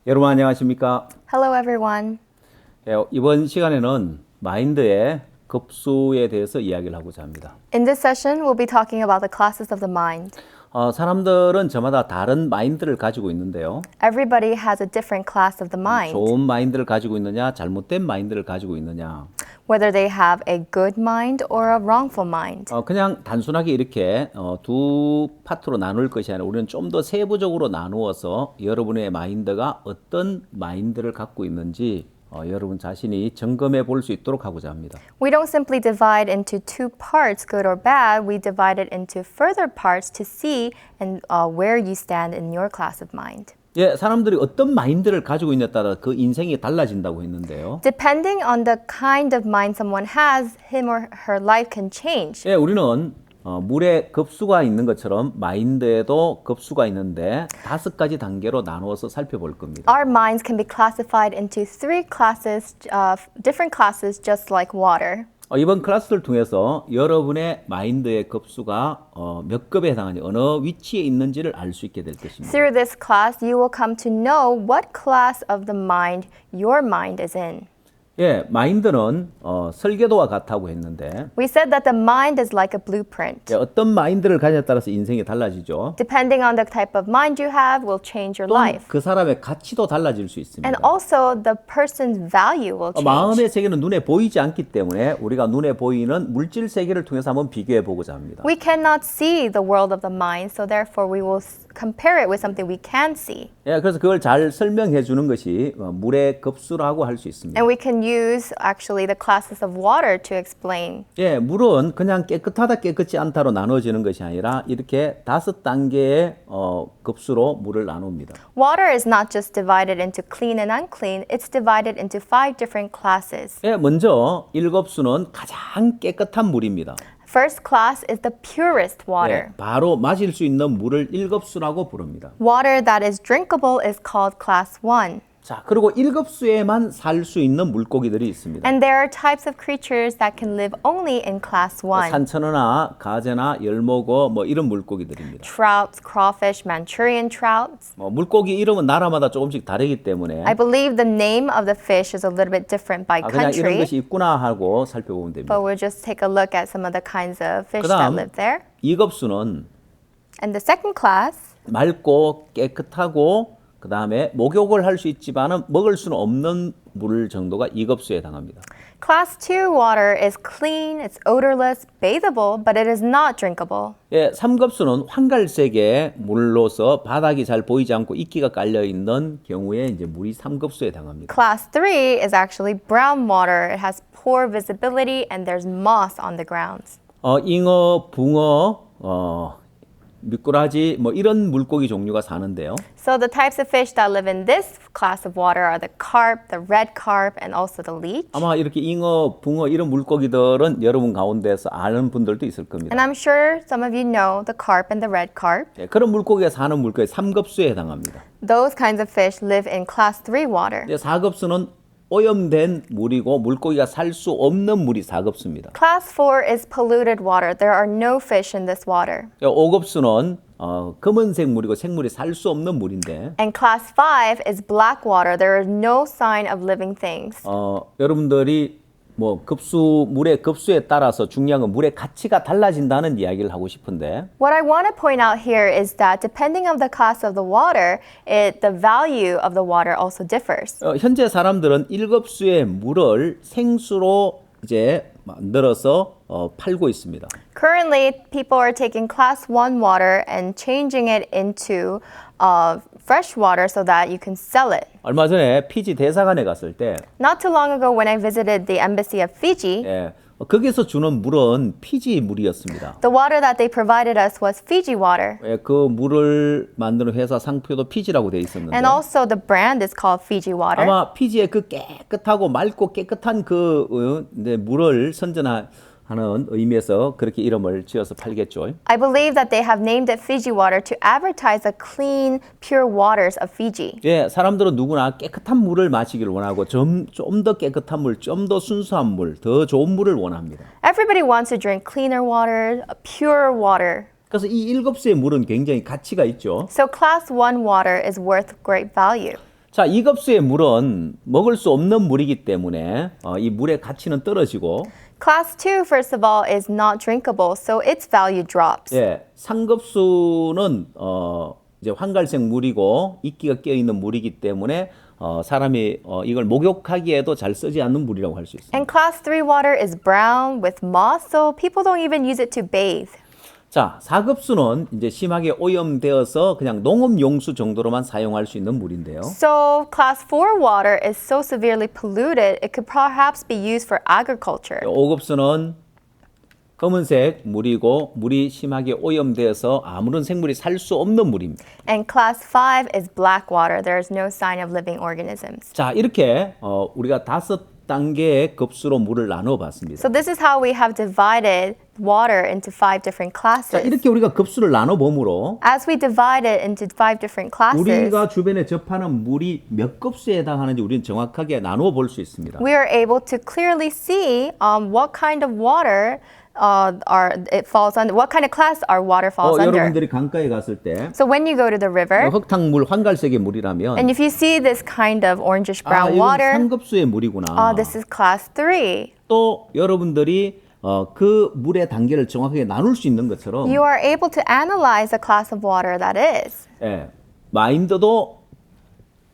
여러분 안녕하십니까? Hello, everyone. 이번 시간에는 마인드의 급수에 대해서 이야기를 하고자 합니다. In this session, we'll be talking about the classes of the mind. 사람들은 저마다 다른 마인드를 가지고 있는데요. Everybody has a different class of the mind, 좋은 마인드를 가지고 있느냐, 잘못된 마인드를 가지고 있느냐. whether they have a good mind or a wrongful mind. 그냥 단순하게 이렇게 두 파트로 나눌 것이 아니라 우리는 좀 더 세부적으로 나누어서 여러분의 마인드가 어떤 마인드를 갖고 있는지 여러분 자신이 점검해 볼 수 있도록 하고자 합니다. We don't simply divide into two parts, good or bad. We divide it into further parts to see and where you stand in your class of mind. 사람들이 어떤 마인드를 가지고 있냐에 따라 그 인생이 달라진다고 했는데요. Depending on the kind of mind someone has, him or her life can change. 우리는 물에 급수가 있는 것처럼 마인드에도 급수가 있는데 5가지 단계로 나누어서 살펴볼 겁니다. Our minds can be classified into three classes, different classes, just like water. 이번 클래스를 통해서 여러분의 마인드의 급수가 몇 급에 해당하는지 어느 위치에 있는지를 알 수 있게 될 것입니다. Through this class, you will come to know what class of the mind your mind is in. 마인드는 설계도와 같다고 했는데 We said that the mind is like a blueprint. 어떤 마인드를 가냐에 따라서 인생이 달라지죠. Depending on the type of mind you have will change your 또한 life. 그 사람의 가치도 달라질 수 있습니다. And also the person's value will change. 마음의 세계는 눈에 보이지 않기 때문에 우리가 눈에 보이는 물질 세계를 통해서 한번 비교해 보고자 합니다. We cannot see the world of the mind, so therefore we will compare it with something we can see. 그래서 그걸 잘 설명해 주는 것이 물의 급수라고 할 수 있습니다. And we can use actually the classes of water to explain. 물은 그냥 깨끗하다 깨끗지 않다로 나눠지는 것이 아니라 이렇게 5단계의 급수로 물을 나눕니다. Water is not just divided into clean and unclean, it's divided into 5 different classes. 먼저 1급수는 가장 깨끗한 물입니다. First class is the purest water. 바로 마실 수 있는 물을 1급수라고 부릅니다. Water that is drinkable is called class 1. 자, 그리고 1급수에만 살 수 있는 물고기들이 있습니다. And there are types of creatures that can live only in class 1. 산천어나 가재나 열무고 이런 물고기들입니다. Trouts, crawfish, Manchurian trouts. 물고기 이름은 나라마다 조금씩 다르기 때문에 I believe the name of the fish is a little bit different by 그냥 이런 country, 것이 있구나 하고 살펴보면 됩니다. but we'll just take a look at some of the kinds of fish that 그다음 live there. 2급수는 And the second class 맑고 깨끗하고 그 다음에 목욕을 할 수 있지만은 먹을 수는 없는 물 정도가 2급수에 해당합니다. Class 2 water is clean, it's odorless, bathable, but it is not drinkable. 3급수는 황갈색의 물로서 바닥이 잘 보이지 않고 이끼가 깔려 있는 경우에 이제 물이 3급수에 해당합니다. Class 3 is actually brown water. It has poor visibility and there's moss on the grounds. 잉어, 붕어, 미꾸라지 이런 물고기 종류가 사는데요. So the types of fish that live in this class of water are the carp, the red carp, and also the leech. 아마 이렇게 잉어, 붕어 이런 물고기들은 여러분 가운데서 아는 분들도 있을 겁니다. And I'm sure some of you know the carp and the red carp. 그런 물고기가 사는 물고기 3급수에 해당합니다. Those kinds of fish live in class 3 water. 4급수는 오염된 물이고 물고기가 살 수 없는 물이 4급수입니다. Class 4 is polluted water. There are no fish in this water. 5급수는 검은색 물이고 생물이 살 수 없는 물인데 And class 5 is black water. There is no sign of living things. 여러분들이 물의 급수에 따라서 중요한 건 물의 가치가 달라진다는 이야기를 하고 싶은데 What I want to point out here is that depending on the class of the water, the value of the water also differs. 현재 사람들은 1급수의 물을 생수로 이제 만들어서 팔고 있습니다. Currently, people are taking class 1 water and changing it into fresh water so that you can sell it. 얼마 전에 피지 대사관에 갔을 때 Not too long ago when I visited the embassy of Fiji, 거기서 주는 물은 피지 물이었습니다. the water that they provided us was Fiji water. 그 물을 만드는 회사 상표도 피지라고 돼 있었는데 And also the brand is called Fiji water. 아마 피지의 그 깨끗하고 맑고 깨끗한 그 물을 선전하는 의미에서 그렇게 이름을 지어서 팔겠죠. I believe that they have named it Fiji water to advertise the clean, pure waters of Fiji. 사람들은 누구나 깨끗한 물을 마시기를 원하고 좀 더 깨끗한 물, 좀 더 순수한 물, 더 좋은 물을 원합니다. Everybody wants to drink cleaner water, pure water. 그래서 이 1급수의 물은 굉장히 가치가 있죠. So class 1 water is worth great value. 자, 이 급수의 물은 먹을 수 없는 물이기 때문에 이 물의 가치는 떨어지고 Class 2, first of all, is not drinkable, so its value drops. 예, 상급수는 이제 황갈색 물이고 이끼가 껴 있는 물이기 때문에 사람이 이걸 목욕하기에도 잘 쓰지 않는 물이라고 할 수 있습니다. And class 3 water is brown with moss, so people don't even use it to bathe. 자, 4급수는 이제 심하게 오염되어서 그냥 농업 용수 정도로만 사용할 수 있는 물인데요. So class 4 water is so severely polluted, it could perhaps be used for agriculture. 5급수는 검은색 물이고 물이 심하게 오염되어서 아무런 생물이 살 수 없는 물입니다. And class 5 is black water. There is no sign of living organisms. 자, 이렇게 우리가 5단계의 급수로 물을 나누어 봤습니다. So this is how we have divided water into 5 different 자, classes. 이렇게 우리가 급수를 나눠 봄으로 As we divide it into 5 different classes, 우리가 주변에 접하는 물이 몇 급수에 해당하는지 우리는 정확하게 나누어 볼 수 있습니다. we are able to clearly see what kind of water it falls under, what kind of class our water falls under. 여러분들이 강가에 갔을 때 So when you go to the river, 흙탕물 황갈색의 물이라면 and if you see this kind of orangish brown 이건 water, 상급수의 물이구나. this is class 3. 또 여러분들이 그 물의 단계를 정확하게 나눌 수 있는 것처럼 You are able to analyze the class of water that is. 예, 마인드도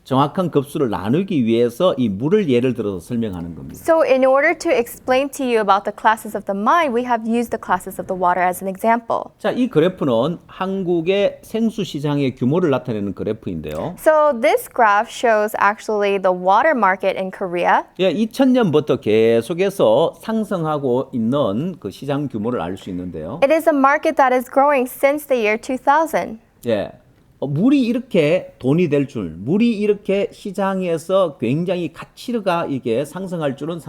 정확한 급수를 나누기 위해서 이 물을 예를 들어서 설명하는 겁니다. So in order to explain to you about the classes of the mind, we have used the classes of the water as an example. 자, 이 그래프는 한국의 생수 시장의 규모를 나타내는 그래프인데요. So this graph shows actually the water market in Korea. 예, 2000년부터 계속해서 상승하고 있는 그 시장 규모를 알 수 있는데요. It is a market that is growing since the year 2000. 예. 물이 이렇게 돈이 될 줄, 물이 이렇게 시장에서 굉장히 가치가 이게 상승할 줄은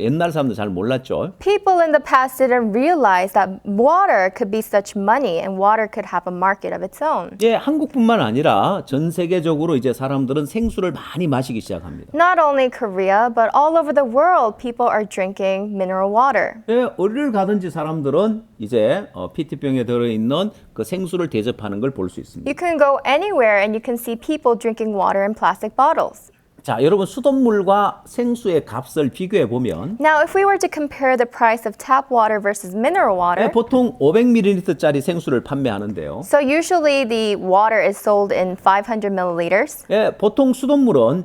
옛날 사람들 잘 몰랐죠. People in the past didn't realize that water could be such money and water could have a market of its own. 예, 한국뿐만 아니라 전 세계적으로 이제 사람들은 생수를 많이 마시기 시작합니다. Not only Korea, but all over the world, people are drinking mineral water. 예, 어디를 가든지 사람들은 이제 PT병에 들어있는 그 생수를 대접하는 걸 볼 수 있습니다. You can go anywhere and you can see people drinking water in plastic bottles. 자, 여러분 수돗물과 생수의 값을 비교해 보면 Now, if we were to compare the price of tap water versus mineral water, 보통 500ml짜리 생수를 판매하는데요. so usually the water is sold in 500 milliliters. 예, 보통 수돗물은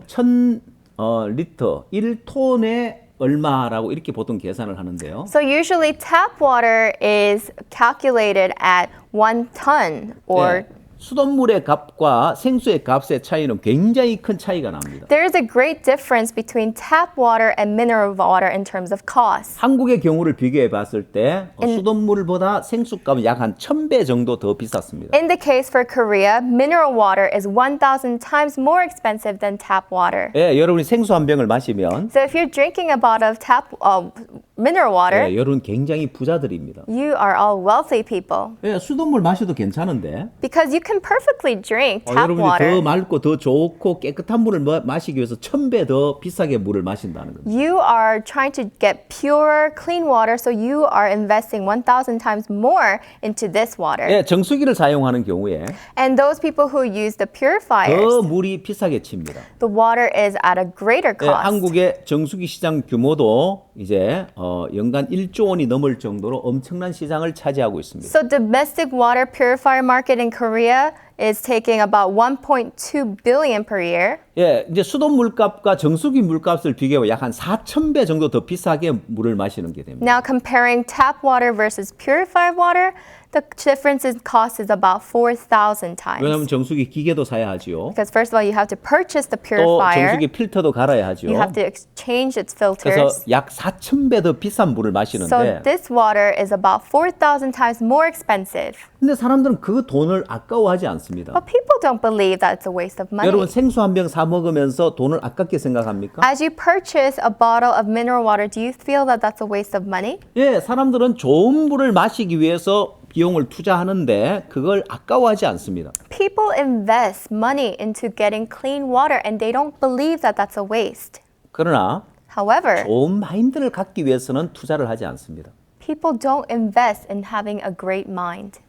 1000리터, 1톤에 얼마라고 이렇게 보통 계산을 하는데요. So usually tap water is calculated at 1 ton or 예, 수돗물의 값과 생수의 값의 차이는 굉장히 큰 차이가 납니다. there is a great difference between tap water and mineral water in terms of cost. 한국의 경우를 비교해 봤을 때 수돗물보다 생수값은 약 한 1000배 정도 더 비쌌습니다. In the case for Korea, mineral water is 1,000 times more expensive than tap water. 예, 여러분이 생수 한 병을 마시면 So if you're drinking a bottle of mineral water, 예, 여러분 굉장히 부자들입니다. you are all wealthy people. 예, 수돗물 마셔도 괜찮은데 Because you can perfectly drink tap 여러분이 water. 더 맑고 더 좋고 깨끗한 물을 마시기 위해서 1000배 더 비싸게 물을 마신다는 겁니다. You are trying to get pure, clean water, so you are investing 1,000 times more into this water. 예, 정수기를 사용하는 경우에 And those people who use the 더 purifiers, 물이 비싸게 칩니다. the water is at a greater 예, cost. 한국의 정수기 시장 규모도 이제 연간 1조 원이 넘을 정도로 엄청난 시장을 차지하고 있습니다. So domestic water purifier market in Korea is taking about 1.2 billion per year. 예, 이제 수돗물 값과 정수기 물값을 비교해 약 한 4,000배 정도 더 비싸게 물을 마시는 게 됩니다. Now comparing tap water versus purified water, the difference in cost is about 4,000 왜냐하면 times. 정수기 기계도 사야 하지요. Because first of all, you have to purchase the 또 purifier. 정수기 필터도 갈아야 하지요. You have to exchange its 그래서 filters. 약 4,000배 더 비싼 물을 So 마시는데 this water is about 4,000 times more expensive. 근데 사람들은 그 돈을 아까워하지 않습니다. But people don't believe that it's a waste of money. 여러분 생수 한 병 사 먹으면서 돈을 아깝게 생각합니까? As you purchase a bottle of mineral water, do you feel that that's a waste of money? 예, 사람들은 좋은 물을 마시기 위해서 비용을 투자하는데 그걸 아까워하지 않습니다. People invest money into getting clean water and they don't believe that that's a waste. 그러나 However, 좋은 마인드를 갖기 위해서는 투자를 하지 않습니다. people don't invest in having a great mind.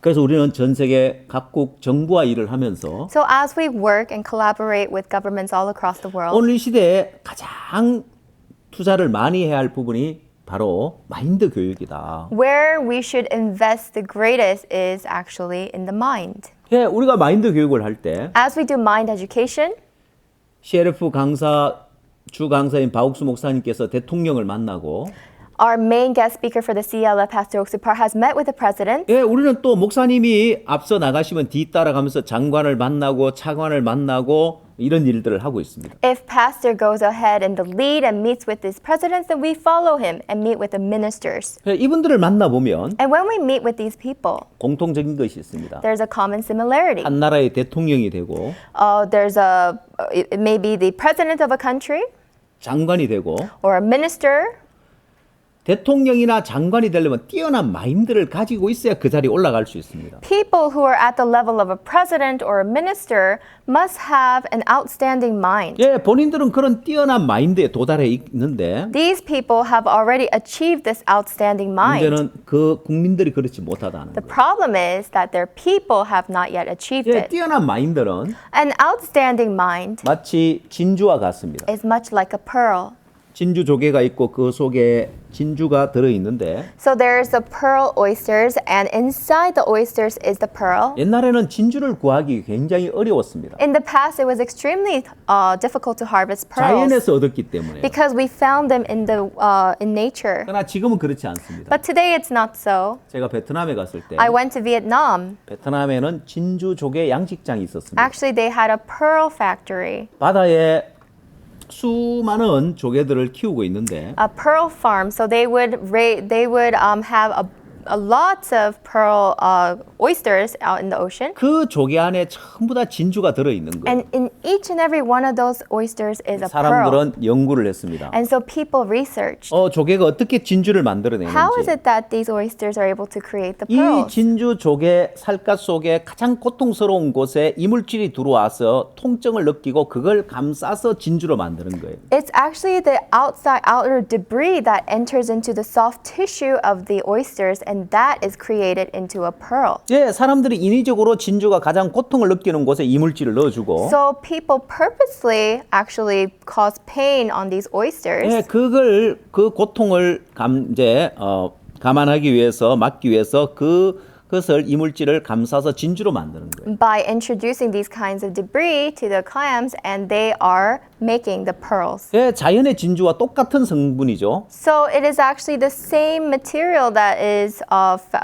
그래서 우리는 전 세계 각국 정부와 일을 하면서 So as we work and collaborate with governments all across the world, 오늘 이 시대에 가장 투자를 많이 해야 할 부분이 바로 마인드 교육이다. where we should invest the greatest is actually in the mind. 예, 우리가 마인드 교육을 할 때 As we do mind education, CLF 강사 주 강사인 바욱수 목사님께서 대통령을 만나고 our main guest speaker for the CLF, Pastor Oksupar, has met with the president. 예, 우리는 또 목사님이 앞서 나가시면 뒤따라가면서 장관을 만나고 차관을 만나고 이런 일들을 하고 있습니다. If pastor goes ahead in the lead and meets with these presidents, then we follow him and meet with the ministers. 예, 이분들을 만나보면 And when we meet with these people, 공통적인 것이 있습니다. there's a common similarity. 한 나라의 대통령이 되고 It may be the president of a country 장관이 되고 or a minister. 대통령이나 장관이 되려면 뛰어난 마인드를 가지고 있어야 그 자리에 올라갈 수 있습니다. People who are at the level of a president or a minister must have an outstanding mind. 예, 본인들은 그런 뛰어난 마인드에 도달해 있는데 These people have already achieved this outstanding mind. 문제는 그 국민들이 그렇지 못하다는 The 거예요. problem is that their people have not yet achieved 예, it. 뛰어난 마인드는 An outstanding mind 마치 진주와 같습니다. is much like a pearl. 진주 조개가 있고 그 속에 진주가 들어 있는데 So there's the pearl oysters, and inside the oysters is the pearl. 옛날에는 진주를 구하기 굉장히 어려웠습니다. In the past, it was extremely difficult to harvest pearls 자연에서 얻었기 때문에. because we found them in nature. 그러나 지금은 그렇지 않습니다. But today, it's not so. 제가 베트남에 갔을 때 I went to Vietnam. 베트남에는 진주 조개 양식장이 있었습니다. Actually, they had a pearl factory, 바다에 수많은 조개들을 키우고 있는데 a pearl farm. So they would have a lot of pearl oysters out in the ocean. 그 조개 안에 전부 다 진주가 들어 있는 거예요. And in each and every one of those oysters is a pearl. 사람들은 연구를 했습니다. And so people researched. 조개가 어떻게 진주를 만들어내는지. How is it that these oysters are able to create the 이 pearls? 진주 조개 살갗 속에 가장 고통스러운 곳에 이물질이 들어와서 통증을 느끼고 그걸 감싸서 진주로 만드는 거예요. It's actually the outer debris that enters into the soft tissue of the oysters, and that is created into a pearl. 예, 사람들이 인위적으로 진주가 가장 고통을 느끼는 곳에 이물질을 넣어주고 So people purposely actually cause pain on these oysters. 예, 그 고통을 감안하기 위해서 막기 위해서 그것을 이물질을 감싸서 진주로 만드는 거예요. By introducing these kinds of debris to the clams, and they are making the pearls. 예, 자연의 진주와 똑같은 성분이죠. So it is actually the same material that is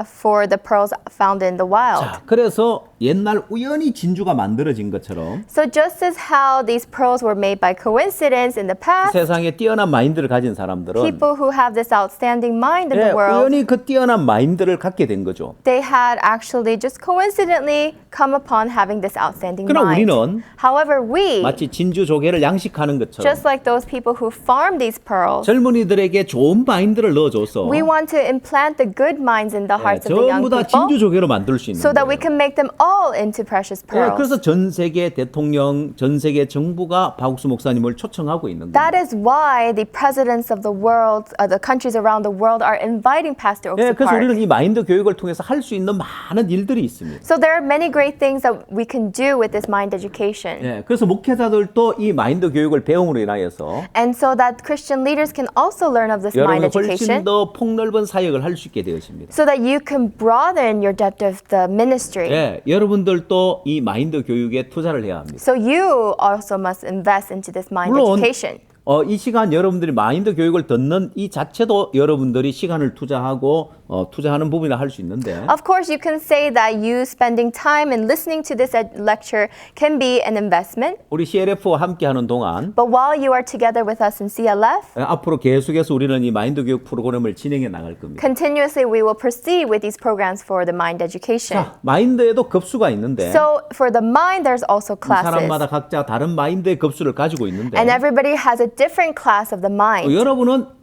for the pearls found in the wild. 자, 그래서 옛날 우연히 진주가 만들어진 것처럼 So just as how these pearls were made by coincidence in the past, 세상에 뛰어난 마인드를 가진 사람들은 people who have this outstanding mind in 예, the world, 우연히 그 뛰어난 마인드를 갖게 된 거죠. they had actually just coincidentally come upon having this outstanding 그러나 mind. 우리는 However, we, 마치 진주 조개를 양식하는 것처럼 just like those people who farm these pearls, 젊은이들에게 좋은 마인드를 넣어줘서 we want to implant the good minds in the hearts of the young 전부 다 people 진주 조개로 만들 수 있는 so that we 거예요. can make them all into precious 예, pearls. 그래서 전 세계 대통령, 전 세계 정부가 바욱수 목사님을 초청하고 있는 That 거예요. is why the presidents of the world, the countries around the world, are inviting Pastor 예, 그래서 Oksupar. 우리는 이 마인드 교육을 통해서 할 수 있는 많은 일들이 있습니다. So there are many great things that we can do with this mind education. 예, 그래서 목회자들도 이 마인드 교육을 배움으로 인하여서 And so that Christian leaders can also learn of this mind 여러분은 훨씬 education 더 폭넓은 사역을 할 수 있게 되었습니다. so that you can broaden your depth of the ministry. 예, 여러분들도 이 마인드 교육에 투자를 해야 합니다. So you also must invest into this mind 물론 education. 이 시간 여러분들이 마인드 교육을 듣는 이 자체도 여러분들이 시간을 투자하고 투자하는 부분이라 할 수 있는데 Of course, you can say that you spending time and listening to this lecture can be an investment. 우리 CLF와 함께하는 동안 But while you are together with us in CLF, 앞으로 계속해서 우리는 이 마인드 교육 프로그램을 진행해 나갈 겁니다. continuously we will proceed with these programs for the mind education. 자, 마인드에도 급수가 있는데 So for the mind, there's also classes. 사람마다 각자 다른 마인드의 급수를 가지고 있는데 And everybody has a different class of the mind. 여러분은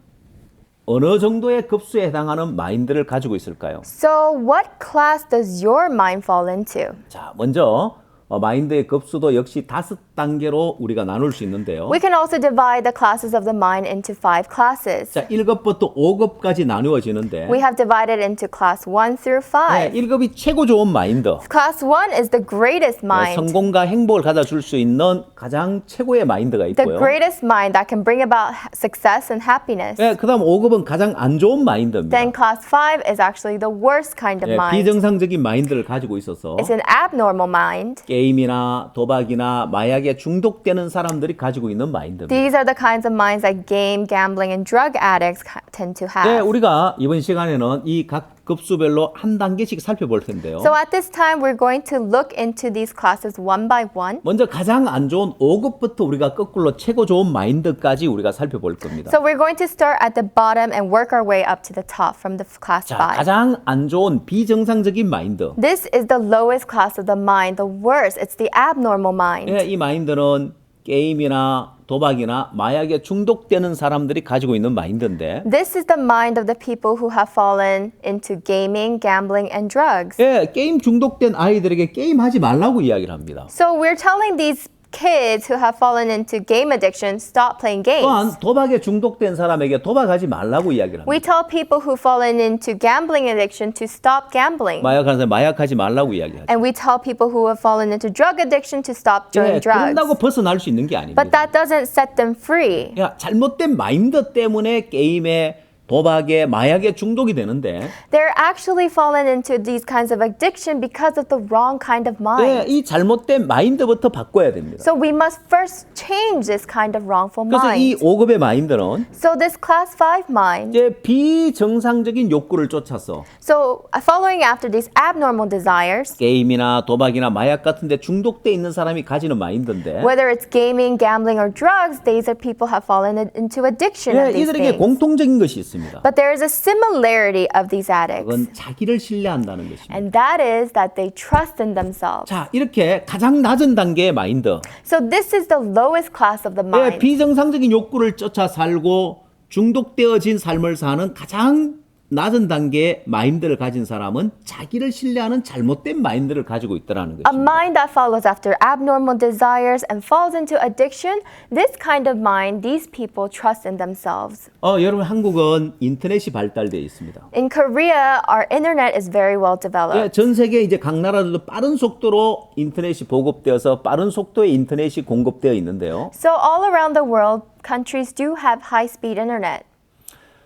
어느 정도의 급수에 해당하는 마인드를 가지고 있을까요? So what class does your mind fall into? 자, 먼저 마인드의 급수도 역시 5단계로 우리가 나눌 수 있는데요. We can also divide the classes of the mind into 5 classes. 자, 1급부터 5급까지 나누어지는데 We have divided into class 1 through 5. 1급이 최고 좋은 마인드. Class 1 is the greatest mind, 성공과 행복을 가져다 줄 수 있는 가장 최고의 마인드가 the 있고요. greatest mind that can bring about success and happiness. 그다음 5급은 가장 안 좋은 마인드입니다. Then class 5 is actually the worst kind of mind. 비정상적인 마인드를 가지고 있어서 It's an abnormal mind. 게임이나 도박이나 마약에 중독되는 사람들이 가지고 있는 마인드입니다. These are the kinds of minds that game, gambling, and drug addicts tend to have. 우리가 이번 시간에는 이 각 급수별로 한 단계씩 살펴볼 텐데요. So at this time, we're going to look into these classes one by one. 먼저 가장 안 좋은 5급부터 우리가 거꾸로 최고 좋은 마인드까지 우리가 살펴볼 겁니다. So we're going to start at the bottom and work our way up to the top from the class 자, 5. 가장 안 좋은 비정상적인 마인드. This is the lowest class of the mind, the worst. It's the abnormal mind. 이 마인드는 게임이나 도박이나 마약에 중독되는 사람들이 가지고 있는 마인드인데 This is the mind of the people who have fallen into gaming, gambling, and drugs. 게임 중독된 아이들에게 게임하지 말라고 이야기를 합니다. So we're telling these kids who have fallen into game addiction, stop playing 또한 games. 도박에 중독된 사람에게 도박하지 말라고 이야기를 We 합니다. tell people who've fallen into gambling addiction to stop gambling. 마약하는 사람 마약하지 말라고 이야기하죠. And we tell people who have fallen into drug addiction to stop doing drugs. 그런다고 벗어날 수 있는 게 아닙니다. But that doesn't set them free. 잘못된 마인드 때문에 게임에 도박에 마약에 중독이 되는데 They're actually fallen into these kinds of addiction because of the wrong kind of mind. 이 잘못된 마인드부터 바꿔야 됩니다. So we must first change this kind of wrongful 그래서 이 mind. 5급의 마인드는 So this class 5 mind, 이제 비정상적인 욕구를 쫓아서 so following after these abnormal desires, 게임이나 도박이나 마약 같은 데 중독돼 있는 사람이 가지는 마인드인데 whether it's gaming, gambling, or drugs, these are people who have fallen into addiction of these 이들에게 things. 공통적인 것이 있습니다. But there is a similarity of these addicts, 그건 자기를 신뢰한다는 것입니다. and that is that they trust in themselves. 자, 이렇게 가장 낮은 단계의 마인드. So this is the lowest class of the mind. 비정상적인 욕구를 쫓아 살고 중독되어진 삶을 사는 가장 낮은 단계의 마인드를 가진 사람은 자기를 신뢰하는 잘못된 마인드를 가지고 있다는 A 것입니다. mind that follows after abnormal desires and falls into addiction, this kind of mind, these people trust in themselves. 여러분 한국은 인터넷이 발달되어 있습니다. In Korea, our internet is very well developed. 전 세계 이제 각 나라들도 빠른 속도로 인터넷이 보급되어서 빠른 속도의 인터넷이 공급되어 있는데요. So all around the world, countries do have high-speed internet.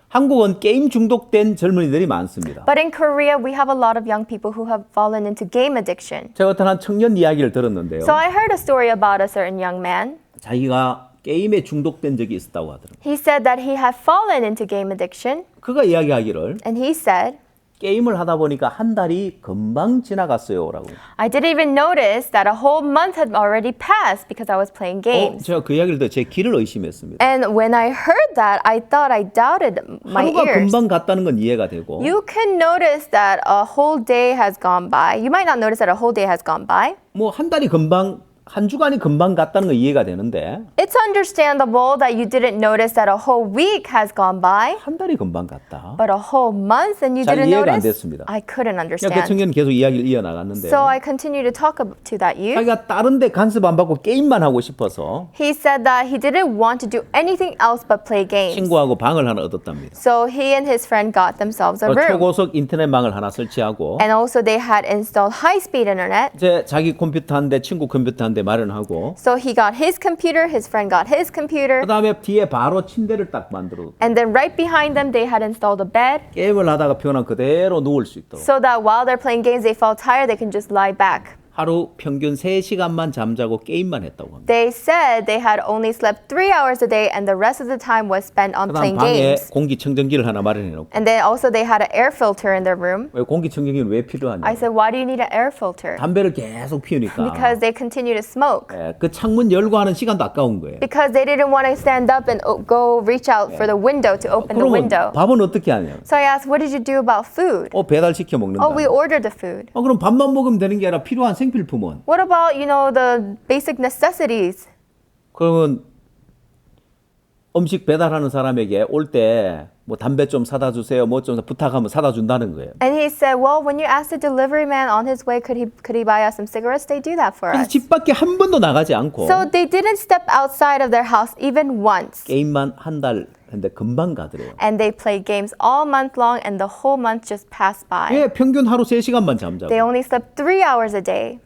한국은 게임 중독된 젊은이들이 많습니다. But in Korea, we have a lot of young people who have fallen into game addiction. 제가 어떤 한 청년 이야기를 들었는데요. So I heard a story about a certain young man. 자기가 게임에 중독된 적이 있었다고 하더라고요. He said that he had fallen into game addiction, 그가 이야기하기를 and he said, 게임을 하다 보니까 한 달이 금방 지나갔어요라고. I didn't even notice that a whole month had already passed because I was playing games. 제가 그 이야기를 듣고 제 귀를 의심했습니다. And when I heard that, I thought I doubted my 하루가 ears. 금방 갔다는 건 이해가 되고 You can notice that a whole day has gone by. You might not notice that a whole day has gone by. 뭐 한 달이 금방 한 주간이 금방 갔다는 건 이해가 되는데 It's understandable that you didn't notice that a whole week has gone by, 한 달이 금방 갔다. but a whole month and you 잘 didn't 이해가 안 notice? 됐습니다. I couldn't 그 understand. 청년은 계속 이야기를 이어나갔는데요. So I continue to talk to that youth. 자기가 다른 데 간섭 안 받고 게임만 하고 싶어서 He said that he didn't want to do anything else but play games. 친구하고 방을 하나 얻었답니다. So he and his friend got themselves a room. 초고속 인터넷망을 하나 설치하고 And also they had installed high-speed internet. 이제 자기 컴퓨터 한 대, 친구 컴퓨터 한 대 마련하고 So he got his computer, his friend got his computer. 그다음에 뒤에 바로 침대를 딱 만들어 And then right behind them, they had installed a bed 게임을 하다가 피곤하면 그대로 누울 수 있도록 so that while they're playing games, they fall tired, they can just lie back. 하루 평균 3시간만 잠자고 게임만 했다고 합니다. They said they had only slept 3 hours a day and the rest of the time was spent on 그다음 playing 방에 games. 공기청정기를 하나 마련해 놓고 And then also they had an air filter in their room. 왜 공기청정기는 왜 필요하냐? I said, why do you need an air filter? 담배를 계속 피우니까 Because they continue to smoke. 그 창문 열고 하는 시간도 아까운 거예요. Because they didn't want to stand up and go reach out for the window to open the 그러면 window. 밥은 어떻게 하냐? So I asked, what did you do about food? 배달시켜 먹는다. Oh, we ordered the food. 그럼 밥만 먹으면 되는 게 아니라 필요한 생필품은? What about, the basic necessities? 그러면 음식 배달하는 사람에게 올 때 뭐 담배 좀 사다 주세요. 뭐 좀 부탁하면 사다 준다는 거예요. And he said, well, when you ask the delivery man on his way, could he buy us some cigarettes? They do that for 그래서 us. 집 밖에 한 번도 나가지 않고 So they didn't step outside of their house even once. 게임만 한 달 했는데 금방 가더래요. And they played games all month long, and the whole month just passed by. 예, 평균 하루 3시간만 잠자고. They only slept 3 hours a day,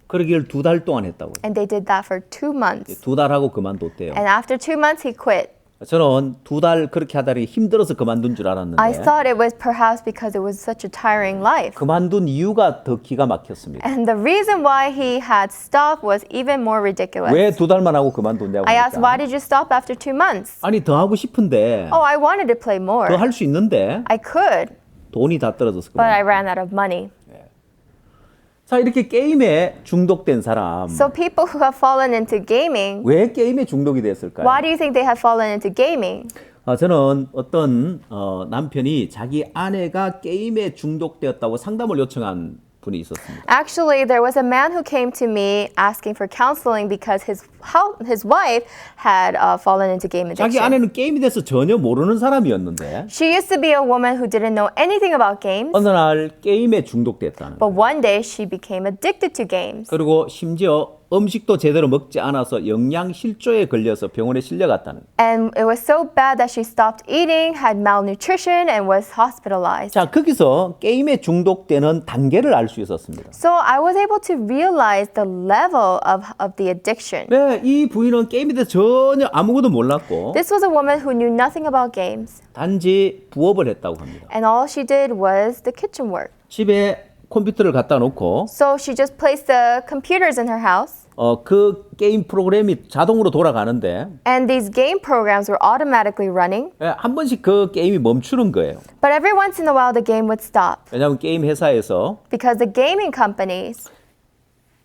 그러기를 2달 동안 했다고. and they did that for 2 months. 2달 하고 그만뒀대요. And after 2 months, he quit. 저는 2달 그렇게 하다니 힘들어서 그만둔 줄 알았는데 I thought it was perhaps because it was such a tiring life. 그만둔 이유가 더 기가 막혔습니다. And the reason why he had stopped was even more ridiculous. 왜 2달만 하고 그만뒀냐고 I asked, why 하니까 did you stop after 2 months? 아니 더 하고 싶은데 Oh, I wanted to play more. 더 할 수 있는데 I could, 돈이 다 떨어져서 but I 그만. ran out of money. 자 이렇게 게임에 중독된 사람 So people who have fallen into gaming, 왜 게임에 중독이 됐을까요? why do you think they have fallen into gaming? 저는 어떤 남편이 자기 아내가 게임에 중독되었다고 상담을 요청한 분이 있었습니다. Actually, there was a man who came to me asking for counseling because his wife had fallen into game 자기 addiction. 아내는 게임에 대해서 전혀 모르는 사람이었는데 She used to be a woman who didn't know anything about games, 어느 날 게임에 중독됐다는 거예요. but one day she became addicted to games. 그리고 심지어 음식도 제대로 먹지 않아서 영양실조에 걸려서 병원에 실려갔다는 거예요. And it was so bad that she stopped eating, had malnutrition, and was hospitalized. 자, 거기서 게임에 중독되는 단계를 알 수 있었습니다. So I was able to realize the level of the addiction. 네, 이 부인은 게임에 대해서 전혀 아무것도 몰랐고 This was a woman who knew nothing about games, 단지 부업을 했다고 합니다. and all she did was the kitchen work. 집에 컴퓨터를 갖다 놓고 So she just placed the computers in her house, 그 게임 프로그램이 자동으로 돌아가는데 and these game programs were automatically running. 한 번씩 그 게임이 멈추는 거예요. But every once in a while, the game would stop 왜냐하면 게임 회사에서 because the gaming companies,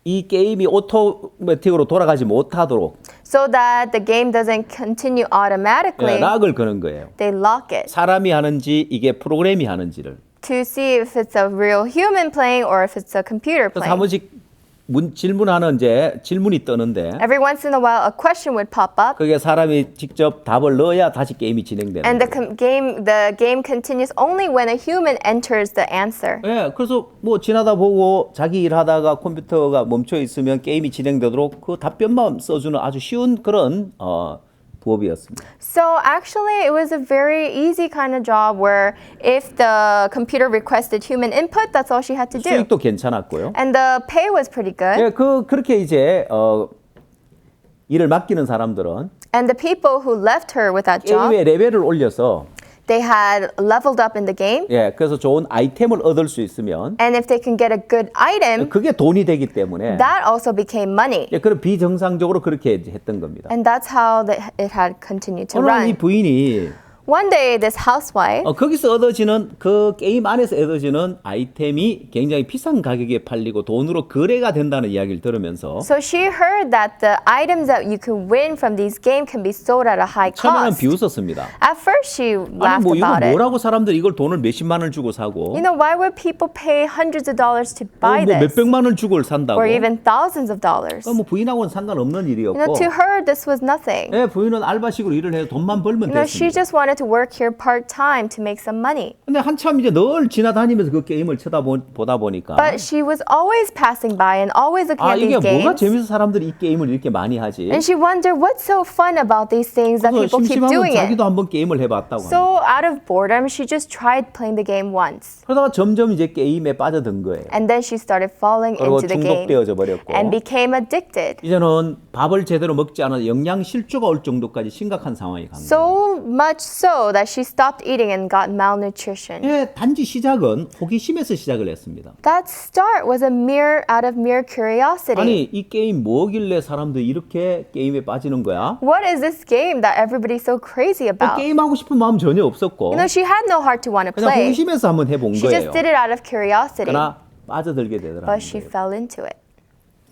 이 게임이 오토매틱으로 돌아가지 못하도록 so that the game doesn't continue automatically, 락을 거는 거예요. they lock it 사람이 하는지 이게 프로그램이 하는지를. to see if it's a real human playing or if it's a computer 그래서 한 playing. 번씩 질문하는 이제 질문이 뜨는데 Every once in a while, a question would pop up, 그게 사람이 직접 답을 넣어야 다시 게임이 진행되는 and 거예요. the game continues only when a human enters the answer. 예, 그래서 뭐 지나다 보고 자기 일하다가 컴퓨터가 멈춰 있으면 게임이 진행되도록 그 답변만 써주는 아주 쉬운 그런 부업이었습니다. So actually, it was a very easy kind of job where if the computer requested human input, that's all she had to do. 수익도 괜찮았고요. And the pay was pretty good. 예, 그렇게 이제 일을 맡기는 사람들은 And the people who left her with that job, 게임의 레벨을 올려서 they had leveled up in the game. 예, 그래서 좋은 아이템을 얻을 수 있으면 And if they can get a good item, 그게 돈이 되기 때문에 that also became money. 예, 그런 비정상적으로 그렇게 했던 겁니다. And that's how it had continued to 어느 날 이 run. 부인이 One day, this housewife, 거기서 얻어지는 그 게임 안에서 얻어지는 아이템이 굉장히 비싼 가격에 팔리고 돈으로 거래가 된다는 이야기를 들으면서 so she heard that the items that you can win from these games can be sold at a high 처음에는 cost. 비웃었습니다. At first, she 아니 laughed 뭐 이거 about it. 뭐라고 사람들이 이걸 돈을 몇십만 원을 주고 사고 You know, why would people pay hundreds of dollars to buy 뭐 this? 몇백만 원 주고 산다고 Or even thousands of dollars. 뭐 부인하고는 상관없는 You know, 일이었고 to her, this was nothing. 예, 부인은 알바식으로 일을 해서 돈만 벌면 You know, she 됐습니다. just wanted to work here part-time to make some money. 근데 한참 이제 늘 지나다니면서 그 게임을 보다 보니까 But she was always passing by and always looking 아 at 이게 these 뭐가 games. 재밌어 사람들이 이 게임을 이렇게 많이 하지 And she wondered what's so fun about these things that 그래서 people keep 심심하면 doing it. 자기도 한번 게임을 해봤다고 합니다. So out of boredom, she just tried playing the game once. 그러다가 점점 이제 게임에 빠져든 거예요. And then she started falling 그리고 into the game 중독되어져 버렸고 and became addicted. 이제는 밥을 제대로 먹지 않아 영양 실조가 올 정도까지 심각한 상황이 간 거예요. So much so that she stopped eating and got malnutrition. 예, 단지 시작은 호기심에서 시작을 했습니다. That start was out of mere curiosity. 아니 이 게임 뭐길래 사람들이 이렇게 게임에 빠지는 거야? What is this game that everybody's so crazy about? 게임하고 싶은 마음 전혀 없었고 You know, she had no heart to want to 그냥 play. 호기심에서 한번 해본 She 거예요. just did it out of curiosity. 그러나 빠져들게 되더라고요. But she fell into it.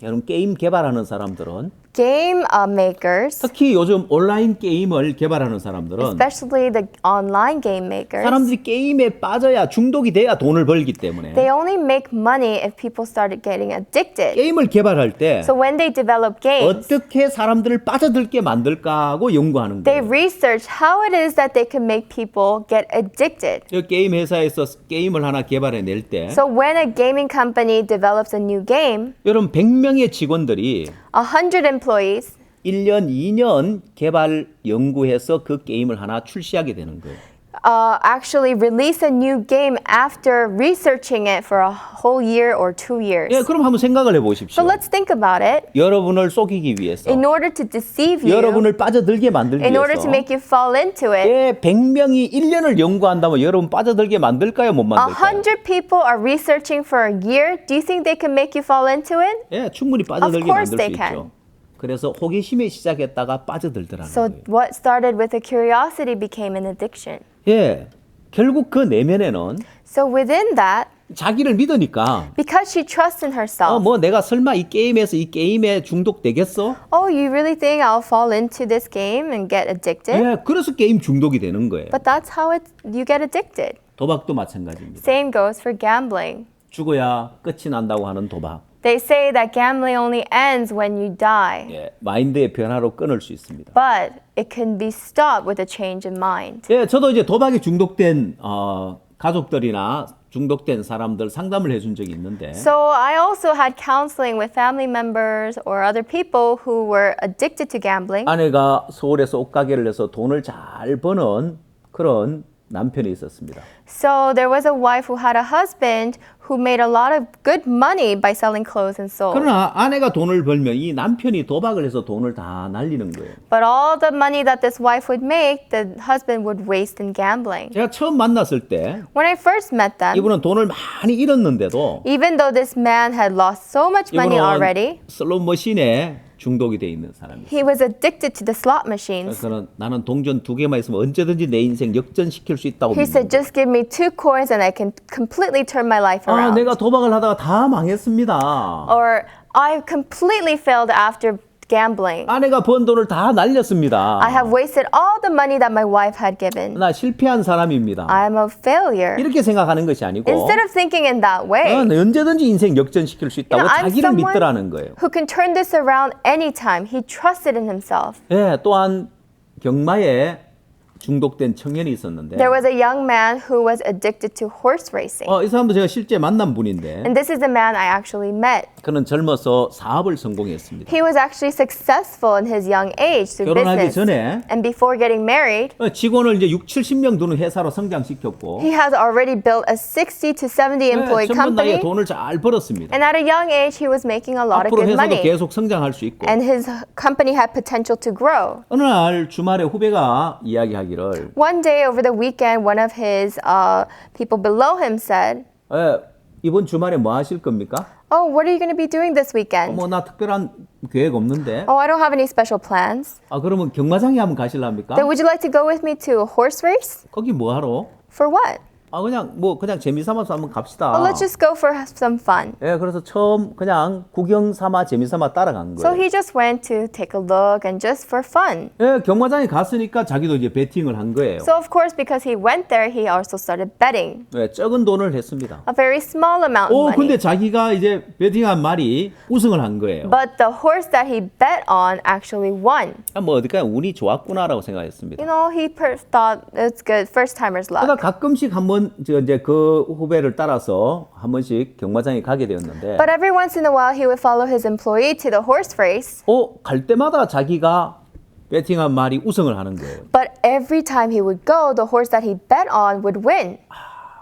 여러분 게임 개발하는 사람들은 game makers, 특히 요즘 온라인 게임을 개발하는 사람들은 especially the online game makers, 사람들이 게임에 빠져야 중독이 돼야 돈을 벌기 때문에 they only make money if people started getting addicted. 게임을 개발할 때 So when they develop games, 어떻게 사람들을 빠져들게 만들까 하고 연구하는 they 거예요. research how it is that they can make people get addicted. 이 게임 회사에서 게임을 하나 개발해 낼 때 So when a gaming company develops a new game, 여러분 100명의 직원들이 100 employees 1년, 2년 개발 연구해서 그 게임을 하나 출시하게 되는 거예요. actually release a new game after researching it for a whole year or 2 years. 예, 그럼 한번 생각을 해보십시오. So let's think about it. 여러분을 속이기 위해서, In order to deceive you, 여러분을 빠져들게 만들기 in order to 위해서 make you fall into it, 예, 100명이 1년을 연구한다면 여러분 빠져들게 만들까요? 못 만들까요? 100 people are researching for a year. Do you think they can make you fall into it? 예, 충분히 빠져들게 Of course 만들 수 they 있죠. can. 그래서 호기심에 시작했다가 빠져들더라는 So 거예요. what started with a curiosity became an addiction. 예, 결국 그 내면에는 So within that, 자기를 믿으니까 because she trusts in herself, 뭐 내가 설마 이 게임에서 이 게임에 중독되겠어? oh, you really think I'll fall into this game and get addicted? 예, 그래서 게임 중독이 되는 거예요. But that's how you get addicted. 도박도 마찬가지입니다. Same goes for gambling. 죽어야 끝이 난다고 하는 도박. They say that gambling only ends when you die, 예, 마인드의 변화로 끊을 수 있습니다. but it can be stopped with a change in mind. 예, 저도 이제 도박에 중독된 가족들이나 중독된 사람들 상담을 해준 적이 있는데 So I also had counseling with family members or other people who were addicted to gambling. 아내가 서울에서 옷가게를 해서 돈을 잘 버는 그런 남편이 있었습니다. So there was a wife who had a husband who made a lot of good money by selling clothes and soul. 그러나 아내가 돈을 벌면 이 남편이 도박을 해서 돈을 다 날리는 거예요. But all the money that this wife would make, the husband would waste in gambling. 제가 처음 만났을 때 When I first met them, 이분은 돈을 많이 잃었는데도 even though this man had lost so much money already, 이분은 슬롯 머신에 중독이 돼 있는 사람이에요. he was addicted to the slot machines. 그래서 나는 동전 2개만 있으면 언제든지 내 인생 역전시킬 수 있다고 He 믿는 said, just give me 2 coins and I can completely turn my life 아, around. 내가 도박을 하다가 다 망했습니다. Or I completely failed after gambling. 아내가 번 돈을 다 날렸습니다. I have wasted all the money that my wife had given. 나 실패한 사람입니다. I'm a failure. 이렇게 생각하는 것이 아니고 Instead of thinking in that way, 언제든지 인생 역전시킬 수 있다고 I'm 자기를 someone 믿더라는 거예요. who can turn this around anytime. He trusted in himself. 예, 또한 경마에 중독된 청년이 있었는데 There was a young man who was addicted to horse racing. 이 사람도 제가 실제 만난 분인데 And this is the man I actually met. 그는 젊어서 사업을 성공했습니다. He was actually successful in his young age through 결혼하기 business. 전에 And before getting married, 직원을 이제 6, 70명 두는 회사로 성장시켰고 he has already built a 60 to 70 employee 젊은 나이에 company. 돈을 잘 벌었습니다. And at a young age, he was making a lot of 앞으로 good 회사도 money. 계속 성장할 수 있고 And his company had potential to grow. 어느 날 주말에 후배가 이야기하기를 One day over the weekend, one of his people below him said, 이번 주말에 뭐 하실 겁니까? oh, what are you going to be doing this weekend? 뭐 나 특별한 계획 없는데. Oh, I don't have any special plans. 그러면 경마장에 한번 가실랍니까? Then would you like to go with me to a horse race? 거기 뭐 하러? For what? 그냥 재미삼아서 한번 갑시다. Well, let's just go for some fun. 예, 그래서 처음 그냥 구경 삼아 재미삼아 따라간 So 거예요. he just went to take a look and just for fun. 예, 경마장에 갔으니까 자기도 이제 베팅을 한 거예요. So of course, because he went there, he also started betting 예, 적은 돈을 했습니다. a very small amount of 근데 money. 자기가 이제 베팅한 말이 우승을 한 거예요. But the horse that he bet on actually won. 뭐 어디까지 운이 좋았구나라고 생각했습니다. You know, he thought it's good, first timer's 그러다 luck. 가끔씩 한번 이제 그 후배를 따라서 한 번씩 경마장에 가게 되었는데 But every once in a while, he would follow his employee to the horse race. 갈 때마다 자기가 베팅한 말이 우승을 하는 거예요. But every time he would go, the horse that he bet on would win.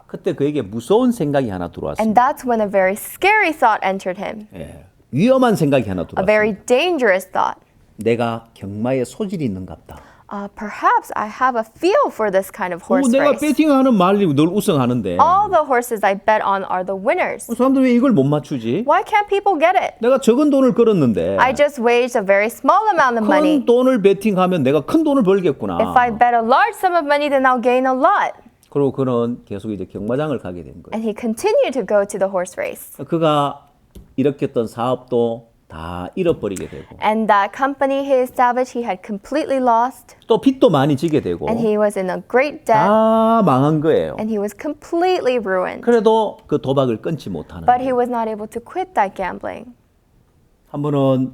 그때 그에게 무서운 생각이 하나 And 들어왔습니다. that's when a very scary thought entered him. 예, 위험한 생각이 하나 A very 들어왔습니다. dangerous thought. 내가 경마에 소질이 있는갑다. Perhaps I have a feel for this kind of horse 내가 race. 베팅하는 말이 늘 우승하는데 All the horses I bet on are the winners. 사람들 왜 이걸 못 맞추지? Why can't people get it? 내가 적은 돈을 걸었는데 I just waged a very small amount of money. 큰 돈을 베팅하면 내가 큰 돈을 벌겠구나. If I bet a large sum of money, then I'll gain a lot. 그리고 그는 계속 이제 경마장을 가게 된 거예요. And he continued to go to the horse race. 그가 일으켰던 사업도 다 잃어버리게 되고 And that company he established, he had completely lost. 또 빚도 많이 지게 되고 And he was in a great debt. 다 망한 거예요. And he was completely ruined. 그래도 그 도박을 끊지 못하는 But he 거예요. was not able to quit that gambling. 한 번은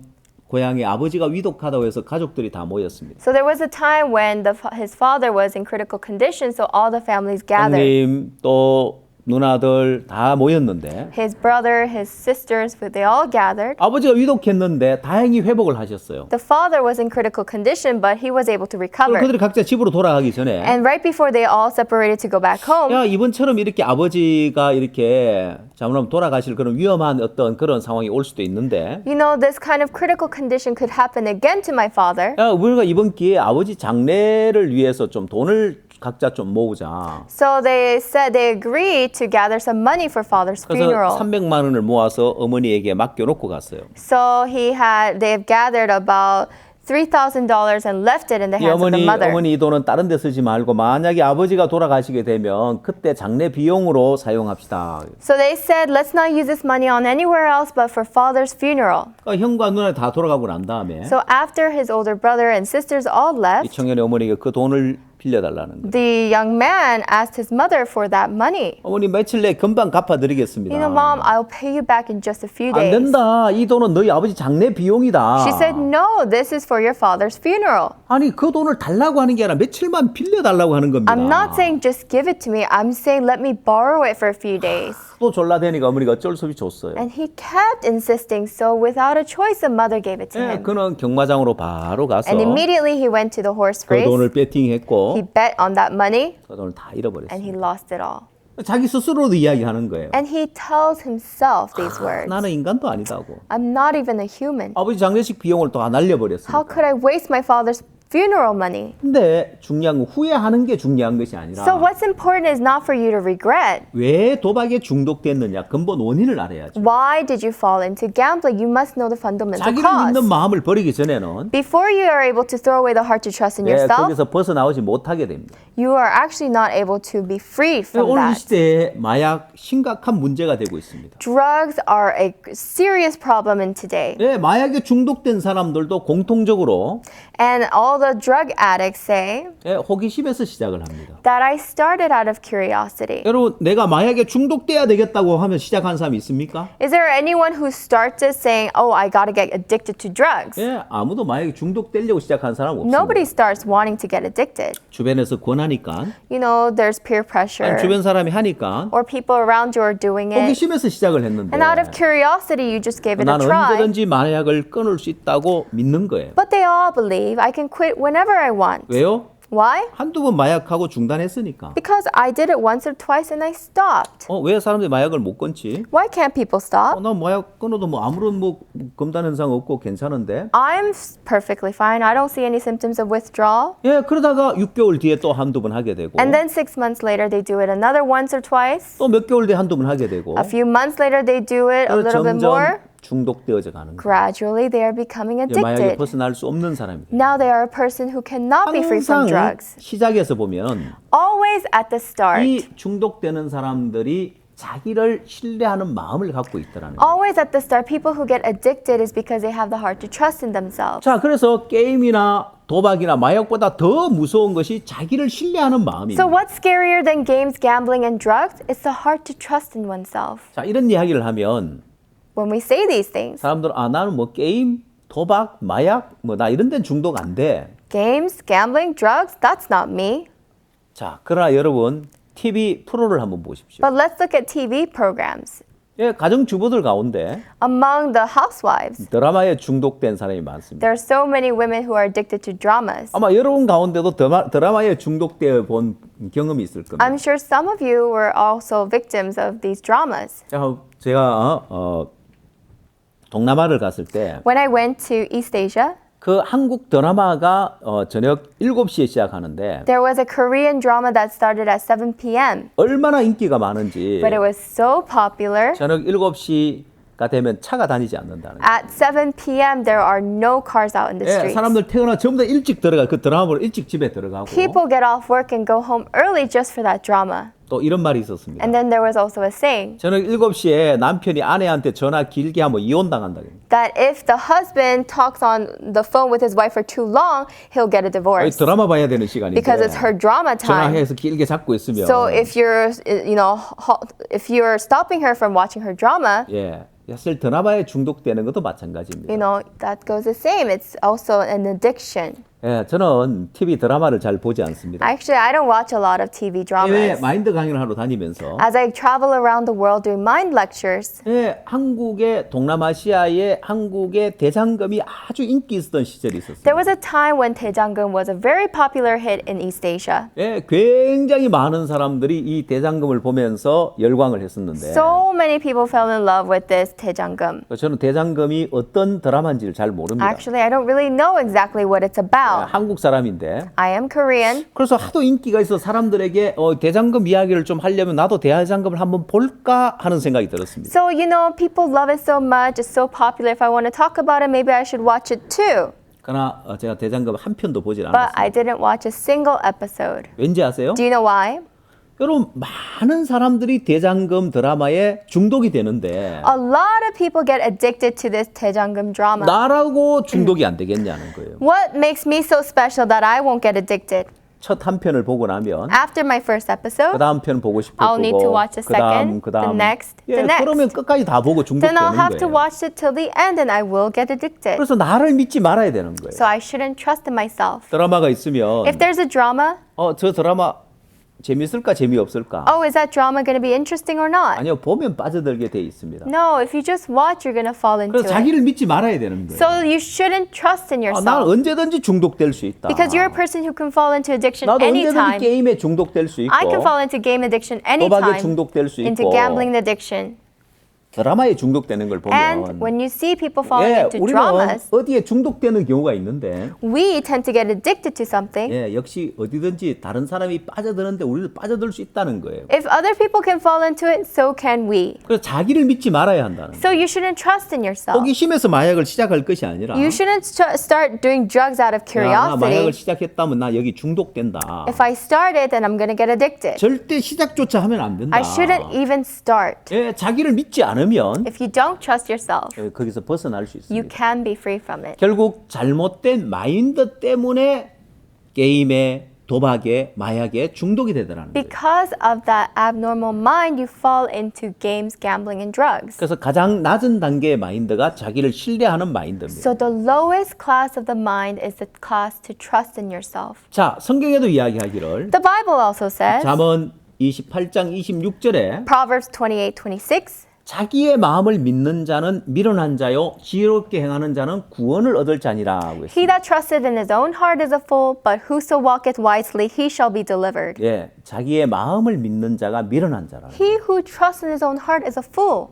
고향에 아버지가 위독하다고 해서 가족들이 다 모였습니다. So there was a time when his father was in critical condition, so all the families gathered. 형님 또 누나들 다 모였는데 His brother, his sisters, they all gathered. 아버지가 위독했는데 다행히 회복을 하셨어요. The father was in critical condition, but he was able to 그리고 recover. 그들이 각자 집으로 돌아가기 전에 And right before they all separated to go back home, 야 이번처럼 이렇게 아버지가 이렇게 잘못하면 돌아가실 그런 위험한 어떤 그런 상황이 올 수도 있는데 you know, this kind of critical condition could happen again to my father. 야 우리가 이번 기회에 아버지 장례를 위해서 좀 돈을 각자 좀 모으자. So they said they agreed to gather some money for father's 그래서 funeral. 300만 원을 모아서 어머니에게 맡겨놓고 갔어요. So they've gathered about $3,000 and left it in the 이 hands of the mother. 어머니 이 돈은 다른 데 쓰지 말고 만약에 아버지가 돌아가시게 되면 그때 장례 비용으로 사용합시다. So they said, let's not use this money on anywhere else but for father's funeral. 그러니까 형과 누나 다 돌아가고 난 다음에 So after his older brother and sisters all 이 left, 청년의 어머니가 그 돈을 빌려달라는 거예요. the young man asked his mother for that money. 어머니 며칠 내에 금방 갚아드리겠습니다. You know, Mom, I'll pay you back in just a few 안 days. 된다. 이 돈은 너희 아버지 장례 비용이다. She said, no, this is for your father's funeral. 아니 그 돈을 달라고 하는 게 아니라 며칠만 빌려달라고 하는 겁니다. I'm not saying just give it to me. I'm saying let me borrow it for a few days. 또 졸라대니까 어머니가 어쩔 수 없이 줬어요. And he kept insisting, so without a choice, the mother gave it to 예, him. 그는 경마장으로 바로 가서 And immediately he went to the horse 그 race. 돈을 배팅했고 He bet on that money 그 돈을 다 and he 잃어버렸어요. lost it all. 자기 스스로도 이야기하는 거예요. And he tells himself these words. 나는 인간도 아니다고. I'm not even a human. 아버지 장례식 비용을 다 날려버렸어요. How could I waste my father's funeral money? 근데 중요한 건 후회하는 게 중요한 것이 아니라 So what's important is not for you to regret. 왜 도박에 중독됐느냐 근본 원인을 알아야죠. Why did you fall into gambling? You must know the fundamental 자기를 cause. 믿는 마음을 버리기 전에는 Before you are able to throw away the heart to trust in 예, yourself, 거기서 벗어나오지 못하게 됩니다. you are actually not able to be free from 오늘 이 that. 시대에 마약 심각한 문제가 되고 있습니다. Drugs are a serious problem in today. 예, 마약에 중독된 사람들도 공통적으로 And all the drug addicts say 예, 호기심에서 시작을 합니다. that I started out of curiosity. 여러분 내가 마약에 중독돼야 되겠다고 하면 시작한 사람이 있습니까? Is there anyone who starts it saying, oh, I gotta get addicted to drugs? 예, 아무도 마약에 중독되려고 시작한 사람 없습니다. Nobody starts wanting to get addicted. 주변에서 권하니까 You know, there's peer pressure, 아니, 주변 사람이 하니까 or people around you are doing it. 호기심에서 시작을 했는데 And out of curiosity, you just gave it a 나는 try. 언제든지 마약을 끊을 수 있다고 믿는 거예요. But they all believe I can quit whenever I want. 왜요? Why? 한두 번 마약하고 중단했으니까. Because I did it once or twice and I stopped. 왜 사람들이 마약을 못 끊지? Why can't people stop? 나 마약 끊어도 뭐 아무런 뭐 검단 현상 없고 괜찮은데. I'm perfectly fine. I don't see any symptoms of withdrawal. 예, 그러다가 6개월 뒤에 또 한두 번 하게 되고 And then 6 months later, they do it another once or twice. 또 몇 개월 뒤에 한두 번 하게 되고 A few months later, they do it a little bit more. 점점 중독되어져 가는 거예요. Gradually, they are becoming 이제 마약에 addicted. 벗어날 수 없는 사람입니다. Now they are a person who cannot be free from 항상 drugs. 시작에서 보면 Always at the start. 이 중독되는 사람들이 자기를 신뢰하는 마음을 갖고 있더라는 거예요. Always at the start, people who get addicted is because they have the heart to trust in themselves. 자, 그래서 게임이나 도박이나 마약보다 더 무서운 것이 자기를 신뢰하는 마음입니다. So what's scarier than games, gambling, and drugs? It's the heart to trust in oneself. 자, 이런 이야기를 하면 When we say these things, 사람들은 나는 뭐 게임, 도박, 마약 나 이런 데는 중독 안 돼. games, gambling, drugs, that's not me. 자, 그러나 여러분 TV 프로를 한번 보십시오. But let's look at TV programs. 예, 가정주부들 가운데 Among the housewives, 드라마에 중독된 사람이 많습니다. there are so many women who are addicted to dramas. 아마 여러분 가운데도 드라마에 중독되어 본 경험이 있을 겁니다. I'm sure some of you were also victims of these dramas. 자, 제가 동남아를 갔을 때 When I went to East Asia, 그 한국 드라마가 저녁 7시에 시작하는데 there was a Korean drama that started at 7 p.m. 얼마나 인기가 많은지 But it was so popular. 저녁 7시가 되면 차가 다니지 않는다는 거예요. At 7 p.m., there are no cars out in the 예, streets. 사람들 퇴근하 전부 다 일찍 들어가 그 드라마 보러 일찍 집에 들어가고 People get off work and go home early just for that drama. 또 이런 말이 있었습니다. And then there was also a saying 저는 7시에 남편이 아내한테 전화 길게 하면 이혼당한다. that if the husband talks on the phone with his wife for too long, he'll get a divorce 드라마 봐야 되는 시간인데 because it's her drama time. 전화해서 길게 잡고 있으면 So if you're, if you're stopping her from watching her drama, 예, 사실 드라마에 중독되는 것도 마찬가지입니다. that goes the same. It's also an addiction. 예, 저는 TV 드라마를 잘 보지 않습니다. Actually, I don't watch a lot of TV 해외 dramas. 마인드 강연을 하러 다니면서 As I travel around the world doing mind lectures, 예, 한국의 동남아시아의 한국의 대장금이 아주 인기 있었던 시절이 있었어요. there was a time when Daejanggeum was a very popular hit in East Asia. 예, 굉장히 많은 사람들이 이 대장금을 보면서 열광을 했었는데 So many people fell in love with this Daejanggeum. 저는 대장금이 어떤 드라마인지를 잘 모릅니다. Actually, I don't really know exactly what it's about. 한국 사람인데 I am Korean. 그래서 하도 인기가 있어 사람들에게 대장금 이야기를 좀 하려면 나도 대장금을 한번 볼까 하는 생각이 들었습니다. So, people love it so much. It's so popular. If I want to talk about it, maybe I should watch it too. 그러나 제가 대장금 한 편도 보질 But 않았어요. I didn't watch a single episode. 왠지 아세요? Do you know why? 여러분 많은 사람들이 대장금 드라마에 중독이 되는데 A lot of people get addicted to this Daejanggeum drama. 나라고 중독이 안 되겠냐는 거예요. What makes me so special that I won't get addicted? 첫 한 편을 보고 나면 After my first episode, 그 다음 편 보고 싶을 I'll need to 거고 watch the second, the next, 예, the next. 그러면 끝까지 다 보고 then I'll 중독되는 have to 거예요. watch it till the end and I will get addicted. 그래서 나를 믿지 말아야 되는 거예요. So I shouldn't trust in myself. 드라마가 있으면 If there's a drama, 저 드라마 재밌을까 재미없을까? oh, is that drama going to be interesting or not? 아니요, 보면 빠져들게 돼 있습니다. No, if you just watch, you're going to fall into 그래서 it. 자기를 믿지 말아야 되는 거예요. So you shouldn't trust in 난 yourself. 언제든지 중독될 수 있다. Because you're a person who can fall into addiction 나도 언제든지 anytime. 게임에 중독될 수 있고 I can fall into game addiction 도박에 anytime. 중독될 수 Into 있고 gambling addiction. 드라마에 중독되는 걸 And 보면 when you see people falling 예, into 우리는 dramas, 어디에 중독되는 경우가 있는데 we tend to get addicted to something. 예, 역시 어디든지 다른 사람이 빠져드는데 우리도 빠져들 수 있다는 거예요. If other people can fall into it, so can we. 그래서 자기를 믿지 말아야 한다는 거예요. So you shouldn't trust in yourself. 호기심에서 마약을 시작할 것이 아니라 You shouldn't start doing drugs out of 야, 나 마약을 curiosity. 시작했다면 나 여기 중독된다. If I start it, then I'm going to get addicted. 절대 시작조차 하면 안 된다. I shouldn't even start. 예, 자기를 믿지 않으면 If you don't trust yourself, 거기서 벗어날 수 you 있습니다. can be free from it. 결국 잘못된 마인드 때문에 게임에, 도박에, 마약에 중독이 되더라는 거예요. Because of that abnormal mind, you fall into games, gambling, and drugs. 그래서 가장 낮은 단계의 마인드가 자기를 신뢰하는 마인드입니다. So the lowest class of the mind is the class to trust in yourself. 자, 성경에도 이야기하기를 The Bible also says, 잠언 28장 26절에 Proverbs 28:26, 자기의 마음을 믿는 자는 미련한 자요 지혜롭게 행하는 자는 구원을 얻을 자니라 하고 He 있습니다. that trusted in his own heart is a fool, but whoso walketh wisely, he shall be delivered. 예, 자기의 마음을 믿는 자가 미련한 자라. He who trusts in his own heart is a fool.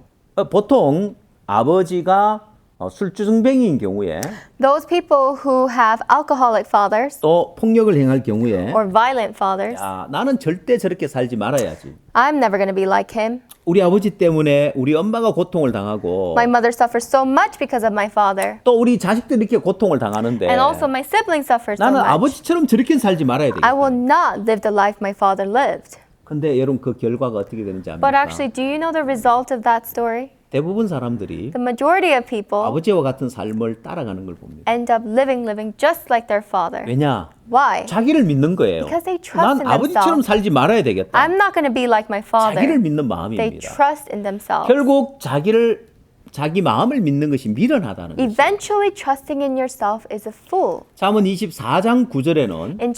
보통 아버지가 술주정뱅이인 경우에 Those people who have alcoholic fathers 또 폭력을 행할 경우에 or violent fathers, 야, 나는 절대 저렇게 살지 말아야지. I'm never going to be like him. 우리 아버지 때문에 우리 엄마가 고통을 당하고 My mother suffers so much because of my father. 또 우리 자식들이 이렇게 고통을 당하는데 And also my siblings suffer so 나는 much. 아버지처럼 저렇게 살지 말아야 I 되겠다. will not live the life my father lived. 근데 여러분 그 결과가 어떻게 되는지 압니까? But actually, do you know the result of that story? 대부분 사람들이 The majority of people 아버지와 같은 삶을 따라가는 걸 봅니다. end up living just like their father. 왜냐? Why? 자기를 믿는 거예요. Because they trust 난 in 아버지처럼 themselves. 살지 말아야 되겠다. I'm not going to be like my 자기를 father. 믿는 They 마음입니다. trust in themselves. 결국 자기 마음을 믿는 것이 미련하다는 거죠. Eventually, trusting in yourself is a fool. 잠언 24장 9절에는 In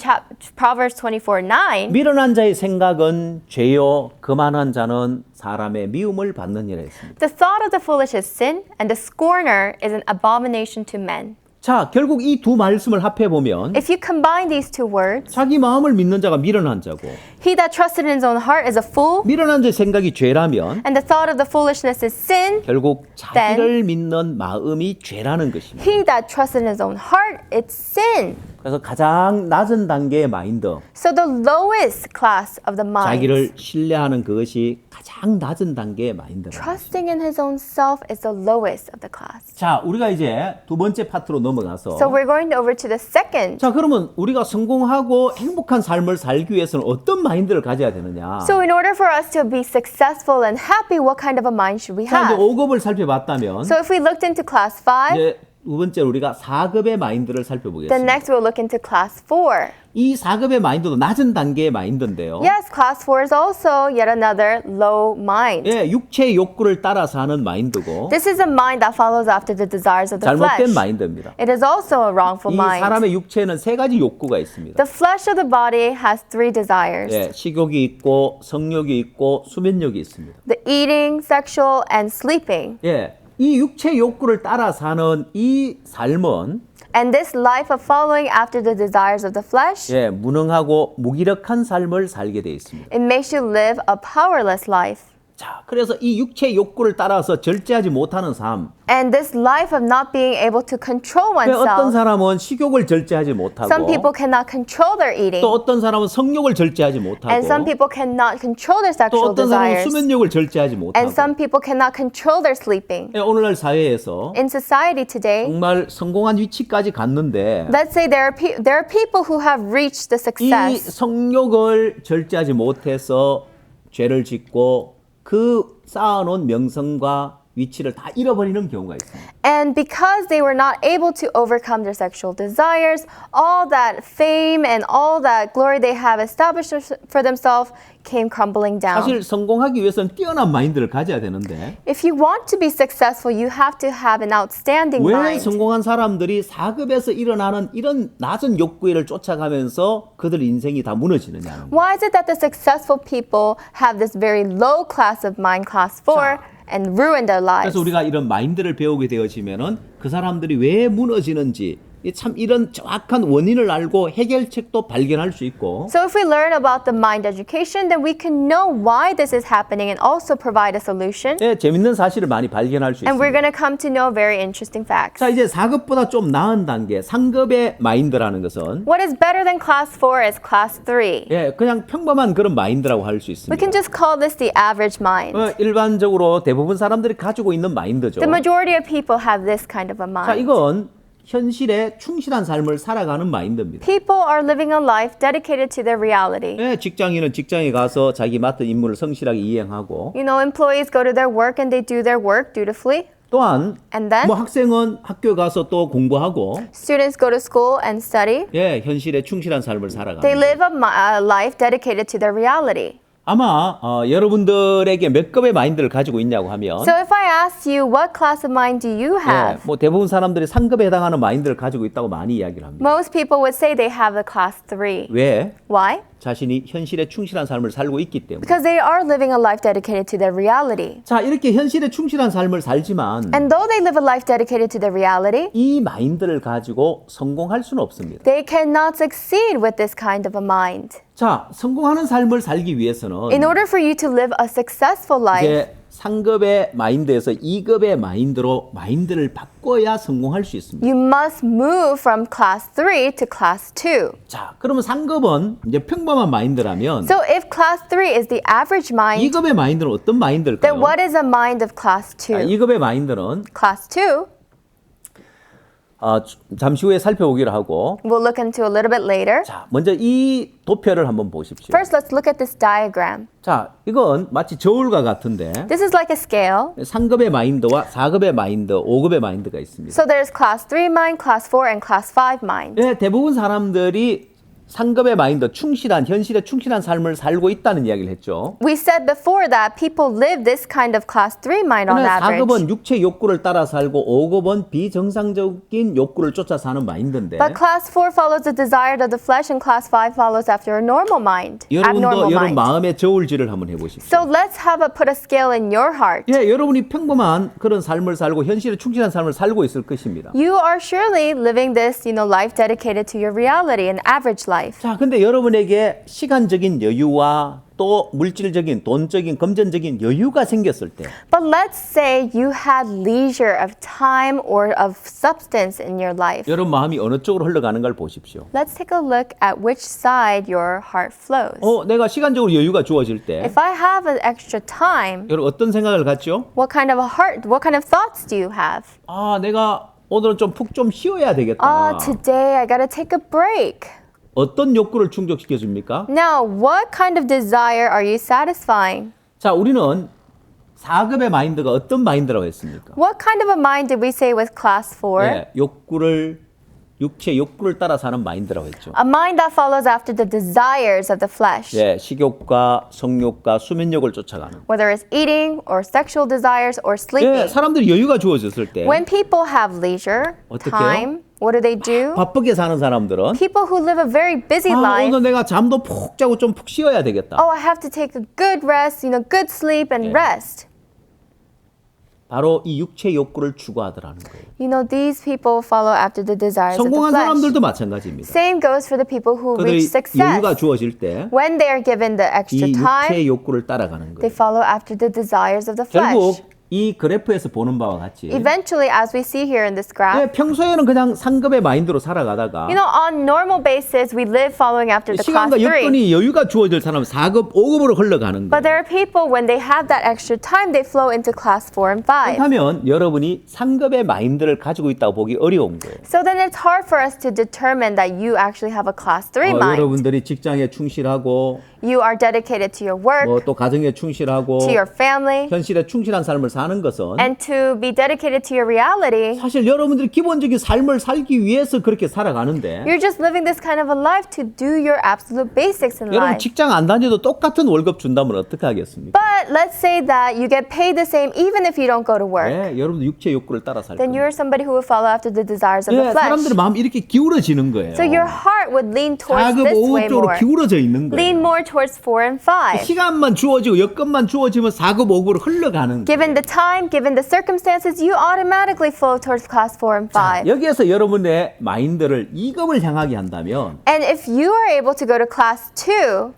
Proverbs 24:9, 미련한 자의 생각은 죄요 거만한 자는 사람의 미움을 받느니라 했습니다. the thought of the foolish is sin, and the scorner is an abomination to men. 자, 결국 이 두 말씀을 합해 보면 If you combine these two words, 자기 마음을 믿는 자가 미련한 자고 he that trusted in his own heart is a fool, 미련한 자의 생각이 죄라면 and the thought of the foolishness is sin. 결국 자기를 믿는 마음이 죄라는 것입니다. He that trusted in his own heart, it's sin. 그래서 가장 낮은 단계의 마인드, So the lowest class of the mind, 자기를 신뢰하는 그것이 가장 낮은 단계의 마인드라. trusting in his own self, is the lowest of the class. 자, 우리가 이제 두 번째 파트로 넘어가서 So we're going over to the second. 자, 그러면 우리가 성공하고 행복한 삶을 살기 위해서는 어떤 마인드를 가져야 되느냐? So in order for us to be successful and happy, what kind of a mind should we 자, 이제 have? 5급을 살펴봤다면 So if we looked into class 5, 이제 두 번째로 우리가 4급의 마인드를 then 살펴보겠습니다. next we'll look into class 4. 이 4급의 마인드도 낮은 단계의 마인드인데요. Yes, class 4 is also yet another low mind. 예, 육체의 욕구를 따라서 하는 마인드고 This is a mind that follows after the desires of the 잘못된 flesh. 마인드입니다. It is also a wrongful 이 mind. 사람의 육체에는 세 가지 욕구가 있습니다. The flesh of the body has 3 desires. 예, 식욕이 있고 성욕이 있고 수면욕이 있습니다. The eating, sexual, and sleeping. 예, 이 육체 욕구를 따라 사는 이 삶은 And this life of following after the desires of the flesh, 예, 무능하고 무기력한 삶을 살게 돼 있습니다. it makes you live a powerless life. 자, 그래서 이 육체 욕구를 따라서 절제하지 못하는 삶. And this life of not being able to control 그 어떤 oneself. 사람은 식욕을 절제하지 못하고 Some people cannot control their eating. 또 어떤 사람은 성욕을 절제하지 못하고 And some people cannot control their 또 sexual 어떤 사람은 desires. 수면욕을 절제하지 못하고 And some people cannot control their sleeping. 예, 오늘날 사회에서 In society today, 정말 성공한 위치까지 갔는데 let's say there are people who have reached the 이 success. 성욕을 절제하지 못해서 죄를 짓고 그 쌓아놓은 명성과 위치를 다 잃어버리는 경우가 있습니다. And because they were not able to overcome their sexual desires, all that fame and all that glory they have established for themselves came crumbling down. 사실 성공하기 위해서는 뛰어난 마인드를 가져야 되는데 If you want to be successful, you have to have an outstanding 왜 mind. 성공한 사람들이 4급에서 일어나는 이런 낮은 욕구를 쫓아가면서 그들 인생이 다 무너지느냐는 거예요. Why is it that the successful people have this very low class of mind, class 4, and ruin their lives? 그래서 우리가 이런 마인드를 배우게 되어지면은 그 사람들이 왜 무너지는지 참 이런 정확한 원인을 알고 해결책도 발견할 수 있고 So if we learn about the mind education, then we can know why this is happening and also provide a solution. 예, 재밌는 사실을 많이 발견할 수 And we're 있습니다. going to come to know very interesting facts. 자, 이제 4급보다 좀 나은 단계, 상급의 마인드라는 것은 What is better than class 4 is class 3. 예, 그냥 평범한 그런 마인드라고 할 수 We 있습니다. can just call this the average mind. 일반적으로 대부분 사람들이 가지고 있는 마인드죠. The majority of people have this kind of a 자, mind. 이건 현실에 충실한 삶을 살아가는 마인드입니다. People are living a life dedicated to their reality. 예, 직장인은 직장에 가서 자기 맡은 임무를 성실하게 이행하고 You know, employees go to their work and they do their work dutifully. 또한 And then 뭐 학생은 학교 가서 또 공부하고 students go to school and study. 예, 현실에 충실한 삶을 They 살아갑니다. live a life dedicated to their reality. 아마 여러분들에게 몇 급의 마인드를 가지고 있냐고 하면 So if I ask you, what class of mind do you 예, have? 뭐 대부분 사람들이 상급에 해당하는 마인드를 가지고 있다고 많이 이야기를 합니다. Most people would say they have the class 3. 왜? Why? 자신이 현실에 충실한 삶을 살고 있기 때문에. Because they are living a life dedicated to their reality. 자, 이렇게 현실에 충실한 삶을 살지만 And though they live a life dedicated to their reality, 이 마인드를 가지고 성공할 수는 없습니다. they cannot succeed with this kind of a mind. 자, 성공하는 삶을 살기 위해서는 In order for you to live a successful life, 이제 상급의 마인드에서 2급의 마인드로 마인드를 바꿔야 성공할 수 있습니다. you must move from class 3 to class 2. 자, 그러면 상급은 이제 평범한 마인드라면 So if class 3 is the average mind, 2급의 마인드는 어떤 then 마인드일까요? what is a mind of class 2? 2급의 마인드는 Class 2, 잠시 후에 살펴보기로 하고 we'll look into a little bit later. 자, 먼저 이 도표를 한번 보십시오. First, let's look at this diagram. 자, 이건 마치 저울과 같은데 This is like a scale. 상급의 마인드와 4급의 마인드, 5급의 마인드가 있습니다. So there's class 3 mind, class 4, and class 5 mind. 예, 대부분 사람들이 상급의 마인드, 충실한 현실에 충실한 삶을 살고 있다는 이야기를 했죠. We said before that people live this kind of class 3 mind on 그러나 average. 4급은 육체 욕구를 따라 살고 5급은 비정상적인 욕구를 쫓아 사는 마인드인데 But class 4 follows the desire of the flesh and class 5 follows after a normal mind, 여러분도 abnormal 여러분 mind. 마음의 저울질을 한번 해보십시오. So let's put a scale in your heart. 예, 여러분이 평범한 그런 삶을 살고 현실에 충실한 삶을 살고 있을 것입니다. You are surely living this, life dedicated to your reality, an average life. life. 자, 근데 여러분에게 시간적인 여유와 또 물질적인, 돈적인, 금전적인 여유가 생겼을 때 But let's say you had leisure of time or of substance in your life. 여러분 마음이 어느 쪽으로 흘러가는가를 보십시오. Let's take a look at which side your heart flows. 내가 시간적으로 여유가 주어질 때 If I have an extra time, 여러분 어떤 생각을 갖죠? what kind of a heart, what kind of thoughts do you have? 내가 오늘은 좀 푹 좀 쉬어야 되겠다. Today I gotta take a break. 어떤 욕구를 충족시켜 줍니까? Now, what kind of desire are you satisfying? 자, 우리는 4급의 마인드가 어떤 마인드라고 했습니까? What kind of a mind did we say was class 4? 예, 육체 욕구를 따라 사는 마인드라고 했죠. A mind that follows after the desires of the flesh. 예, 식욕과 성욕과 수면욕을 쫓아가는. Whether it's eating or sexual desires or 예, sleeping. 사람들이 여유가 주어졌을 때 When people have leisure, 어떡해요? time, what do? 바쁘게 사는 사람들은 People who live a very busy life. 오늘 내가 잠도 푹 자고 좀 푹 쉬어야 되겠다. I have to take a good rest, good sleep and rest. 바로 이 육체 욕구를 추구하더라는 거예요. These people follow after the desires of the 성공한 flesh. 사람들도 마찬가지입니다. Same goes for the people who 그들이 reach success. 여유가 주어질 때 When they are given the 이 extra 육체의 time, 욕구를 따라가는 they 거예요. follow after the desires of the 결국 flesh. 이 그래프에서 보는 바와 같이 Eventually, as we see here in this graph, 예, 평소에는 그냥 상급의 마인드로 살아가다가 on normal basis, we live following after the class 시간과 3. 여건이 여유가 주어질 사람은 4급, 5급으로 흘러가는 But 거예요. there are people, when they have that extra time, they flow into class 4 and 5. 그렇다면 여러분이 상급의 마인드를 가지고 있다고 보기 어려운 거예요. So then it's hard for us to determine that you actually have a class 3 mind. 여러분들이 직장에 충실하고 You are dedicated to your work, 또 가정에 충실하고 to your family, 현실에 충실한 삶을 사는 것은 and to be dedicated to your reality. 사실 여러분들이 기본적인 삶을 살기 위해서 그렇게 살아가는데 You're just living this kind of a life to do your absolute basics in 여러분 life. 직장 안 다녀도 똑같은 월급 준다면 어떻게 하겠습니까? But let's say that you get paid the same even if you don't go to work. 네, 여러분도 육체 욕구를 따라 살 Then 겁니다. you're somebody who will follow after the desires of the 예, 사람들의 flesh. 마음이 이렇게 기울어지는 거예요. So your heart would lean towards 4급, this 5급 way 쪽으로 more. 기울어져 있는 Lean 거예요. more towards 4 and 5. 시간만 주어지고 여건만 주어지면 4급, 5급으로 흘러가는 거예요. Given the time, given the circumstances, you automatically flow towards class 4 and 5. 여기에서 여러분의 마인드를 2급을 향하게 한다면 And if you are able to go to class 2,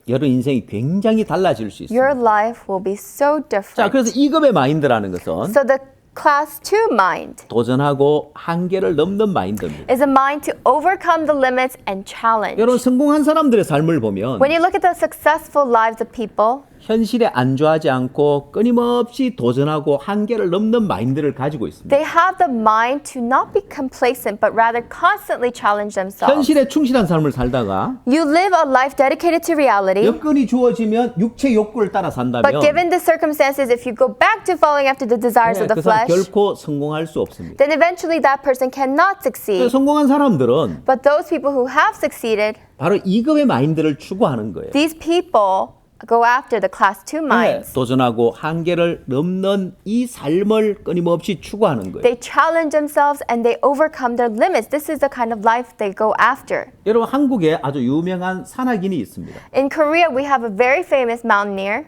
여러분 인생이 굉장히 달라질 수 있어요. your life will be so 자, different. 그래서 2급의 마인드라는 것은 So the class 2 mind 도전하고 한계를 넘는 마인드입니다. is a mind to overcome the limits and challenge. 여러분 성공한 사람들의 삶을 보면 When you look at the successful lives of people, 현실에 안주하지 않고 끊임없이 도전하고 한계를 넘는 마인드를 가지고 있습니다. they have the mind to not be complacent, but rather constantly challenge themselves. 현실에 충실한 삶을 살다가 You live a life dedicated to reality, 여건이 주어지면 육체 욕구를 따라 산다면 but given the circumstances, if you go back to following after the desires of 그 the 사람 flesh, 결코 성공할 수 없습니다. then eventually that person cannot succeed. 성공한 사람들은 But those people who have succeeded, 바로 2급의 마인드를 추구하는 거예요. these people go after the class 2 minds. 도전하고 한계를 넘는 이 삶을 끊임없이 추구하는 거예요. They challenge themselves and they overcome their limits. This is the kind of life they go after. 여러분 한국에 아주 유명한 산악인이 있습니다. In Korea, we have a very famous mountaineer.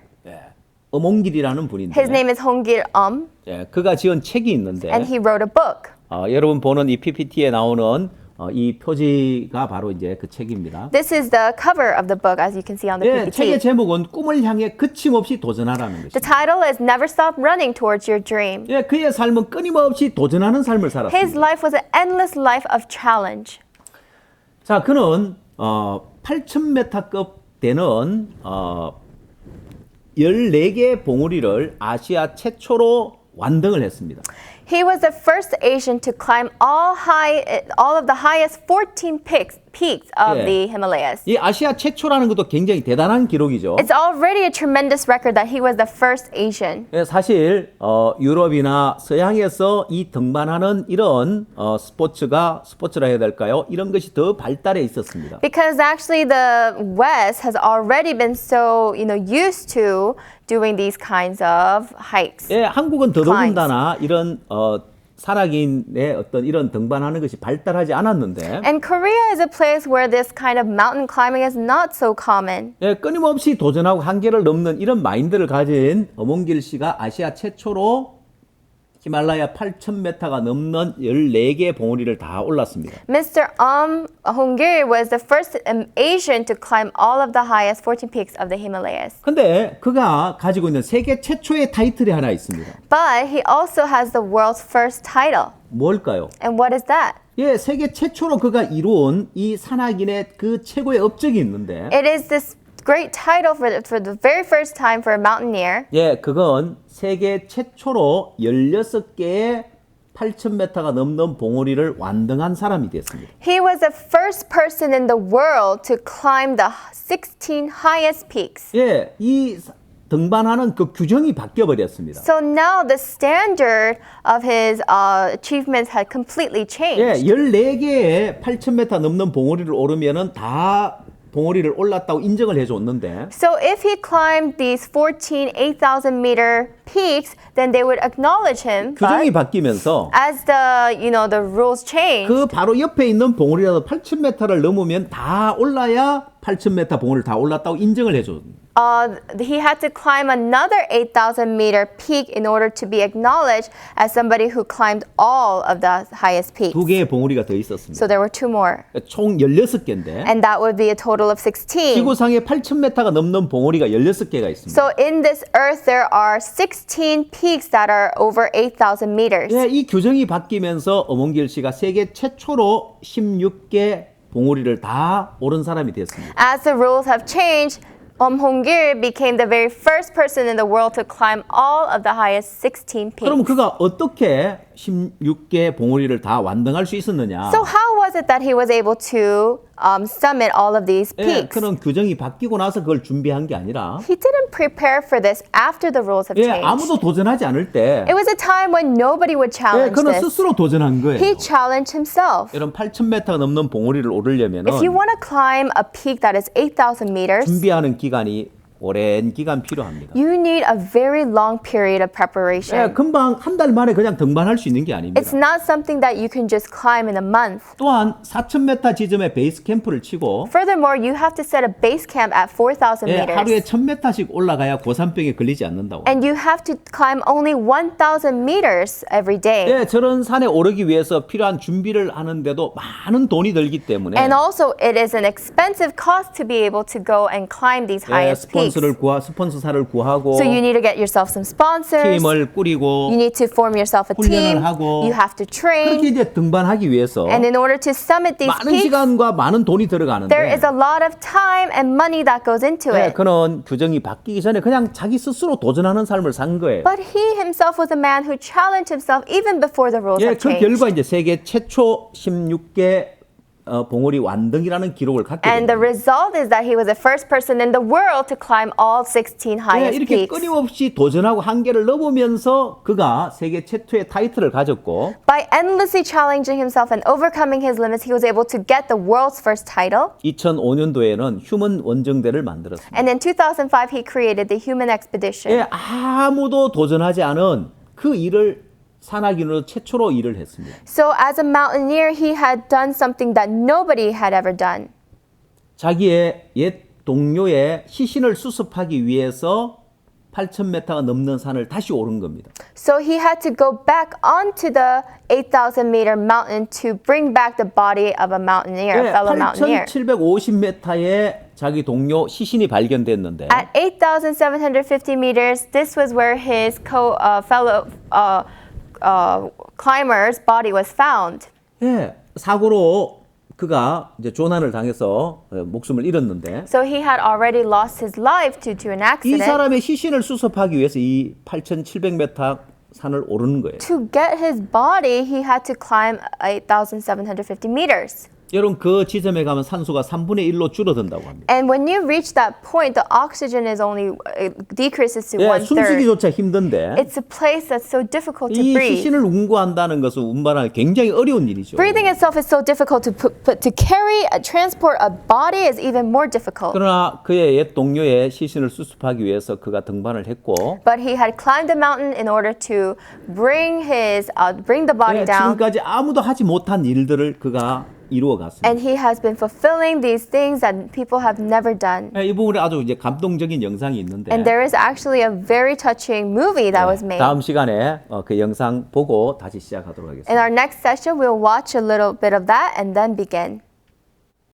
어몽길이라는 분인데 His name is Honggil 그가 지은 책이 있는데 and he wrote a book. 여러분 보는 이 PPT에 나오는 이 표지가 바로 이제 그 책입니다. This is the cover of the book, as you can see on the 책의 PPT. 제목은 꿈을 향해 그침없이 도전하라는 The 것입니다. title is Never Stop Running Towards Your Dream. 그의 삶은 끊임없이 도전하는 삶을 His 살았습니다. life was an endless life of challenge. 자, 그는 8,000m급 되는 14개의 봉우리를 아시아 최초로 완등을 했습니다. He was the first Asian to climb all of the highest 14 peaks of Yeah. the Himalayas. 이 아시아 최초라는 것도 굉장히 대단한 기록이죠. It's already a tremendous record that he was the first Asian. 사실 유럽이나 서양에서 이 등반하는 이런 스포츠라 해야 될까요? 이런 것이 더 발달해 있었습니다. Because actually the West has already been so, used to doing these kinds of hikes. 한국은 더더군다나 이런 산악인의 어떤 이런 등반하는 것이 발달하지 않았는데 And Korea is a place where this kind of mountain climbing is not so common. 끊임없이 도전하고 한계를 넘는 이런 마인드를 가진 어몽길 씨가 아시아 최초로 히말라야 8,000m가 넘는 14개의 봉우리를 다 올랐습니다. Mr. Hongir was the first Asian to climb all of the highest 14 peaks of the Himalayas. 근데 그가 가지고 있는 세계 최초의 타이틀이 하나 있습니다. But he also has the world's first title. 뭘까요? And what is that? 예, 세계 최초로 그가 이루은 이 산악인의 그 최고의 업적이 있는데 It is this great title for the very first time for a mountaineer. 예, 그건 세계 최초로 16개의 8,000m가 넘는 봉우리를 완등한 사람이 됐습니다. He was the first person in the world to climb the 16 highest peaks. 예, 이 등반하는 그 규정이 바뀌어 버렸습니다. So now the standard of his achievements had completely 예, changed. 14개의 8,000m 넘는 봉우리를 오르면은 다 봉우리를 올랐다고 인정을 해줬는데 So if he climbed these 14 8,000 meter peaks, then they would acknowledge him. 규정이 But 바뀌면서 as the rules changed, 그 바로 옆에 있는 봉우리라도 8,000m를 넘으면 다 올라야 8,000m 봉우리를 다 올랐다고 인정을 해줬습니다. he had to climb another 8,000 meter peak in order to be acknowledged as somebody who climbed all of the highest peaks. 두 개의 봉우리가 더 있었습니다. So there were two more. 총 16개인데 And that would be a total of 16. 지구상에 8,000m가 넘는 봉우리가 16개가 있습니다. So in this earth, there are 16 peaks that are over 8,000 meters. 예, 이 규정이 바뀌면서 엄원길 씨가 세계 최초로 16개 봉우리를 다 오른 사람이 됐습니다. As the rules have changed, Hongir became the very first person in the world to climb all of the highest 16 그럼 peaks. 그가 어떻게 16개 봉우리를 다 완등할 수 있었느냐? So how was it that he was able to summit all of these 예, peaks? 그런 규정이 바뀌고 나서 그걸 준비한 게 아니라 He didn't prepare for this after the rules have 예, changed. 아무도 도전하지 않을 때 It was a time when nobody would 예, challenge 그는 this. 스스로 도전한 거예요. He challenged himself. 이런 8,000m 넘는 봉우리를 오르려면 If you want to climb a peak that is 8,000 meters, 준비하는 기간이 오랜 기간 필요합니다. you need a very long period of 예, preparation. 금방 한 달 만에 그냥 등반할 수 있는 게 아닙니다. It's not something that you can just climb in a month. 또한 4,000m 지점에 베이스 캠프를 치고 Furthermore, you have to set a base camp at 4,000 예, 하루에 meters. 1,000m씩 올라가야 고산병에 걸리지 않는다고. And you have to climb only 1,000 meters every day. 예, 저런 산에 오르기 위해서 필요한 준비를 하는데도 많은 돈이 들기 때문에 And also, it is an expensive cost to be able to go and climb these 예, highest peaks. 스폰서사를 구하고 So you need to get yourself some sponsors. 팀을 꾸리고 You need to form yourself a team. 훈련을 하고 You have to 그렇게 train. 이제 등반하기 위해서 And in order to summit these 많은 peaks, 시간과 많은 돈이 들어가는데 there is a lot of time and money that goes into 예, it. 그는 규정이 바뀌기 전에 그냥 자기 스스로 도전하는 삶을 산 거예요. But he himself was a man who challenged himself even before the rules 예, had 그 changed. 결과 이제 세계 최초 16개 봉우리 완등이라는 기록을 갖게 And the 됩니다. result is that he was the first person in the world to climb all 16 예, highest 이렇게 peaks. 끊임없이 도전하고 한계를 넘으면서 그가 세계 최초의 타이틀을 가졌고 By endlessly challenging himself and overcoming his limits, he was able to get the world's first title. 2005년도에는 휴먼 원정대를 만들었습니다. And in 2005, he created the Human Expedition. 예, 아무도 도전하지 않은 그 일을 산악인으로 최초로 일을 했습니다. So as a mountaineer, he had done something that nobody had ever done. 자기의 옛 동료의 시신을 수습하기 위해서 8,000m가 넘는 산을 다시 오른 겁니다. So he had to go back onto the 8,000 meter mountain to bring back the body of a mountaineer, a fellow mountaineer. 8,750m에 자기 동료 시신이 발견됐는데 At 8,750 meters, this was where his fellow climber's body was found. 예, 사고로 그가 이제 조난을 당해서 목숨을 잃었는데 So he had already lost his life due to an 이 accident. 사람의 시신을 수습하기 위해서 이 8,700m 산을 오르는 거예요. To get his body, he had to climb 8,750 meters. 여러분 그 지점에 가면 산소가 3분의 1로 줄어든다고 합니다. And when you reach that point, the oxygen is only decreases to 예, 1/3. 숨쉬기조차 힘든데 It's a place that's so difficult to 이 breathe. 시신을 운구한다는 것은 운반하기 굉장히 어려운 일이죠. Breathing itself is so difficult to to carry, transport a body is even more difficult. 그러나 그의 옛 동료의 시신을 수습하기 위해서 그가 등반을 했고 But he had climbed the mountain in order to bring the body 예, down. 지금까지 아무도 하지 못한 일들을 그가 이루어 갔습니다. And he has been fulfilling these things that people have never done. 이 부분에 아주 이제 감동적인 영상이 있는데 And there is actually a very touching movie that was made. 다음 시간에 그 영상 보고 다시 시작하도록 In 하겠습니다. our next session, we'll watch a little bit of that and then begin.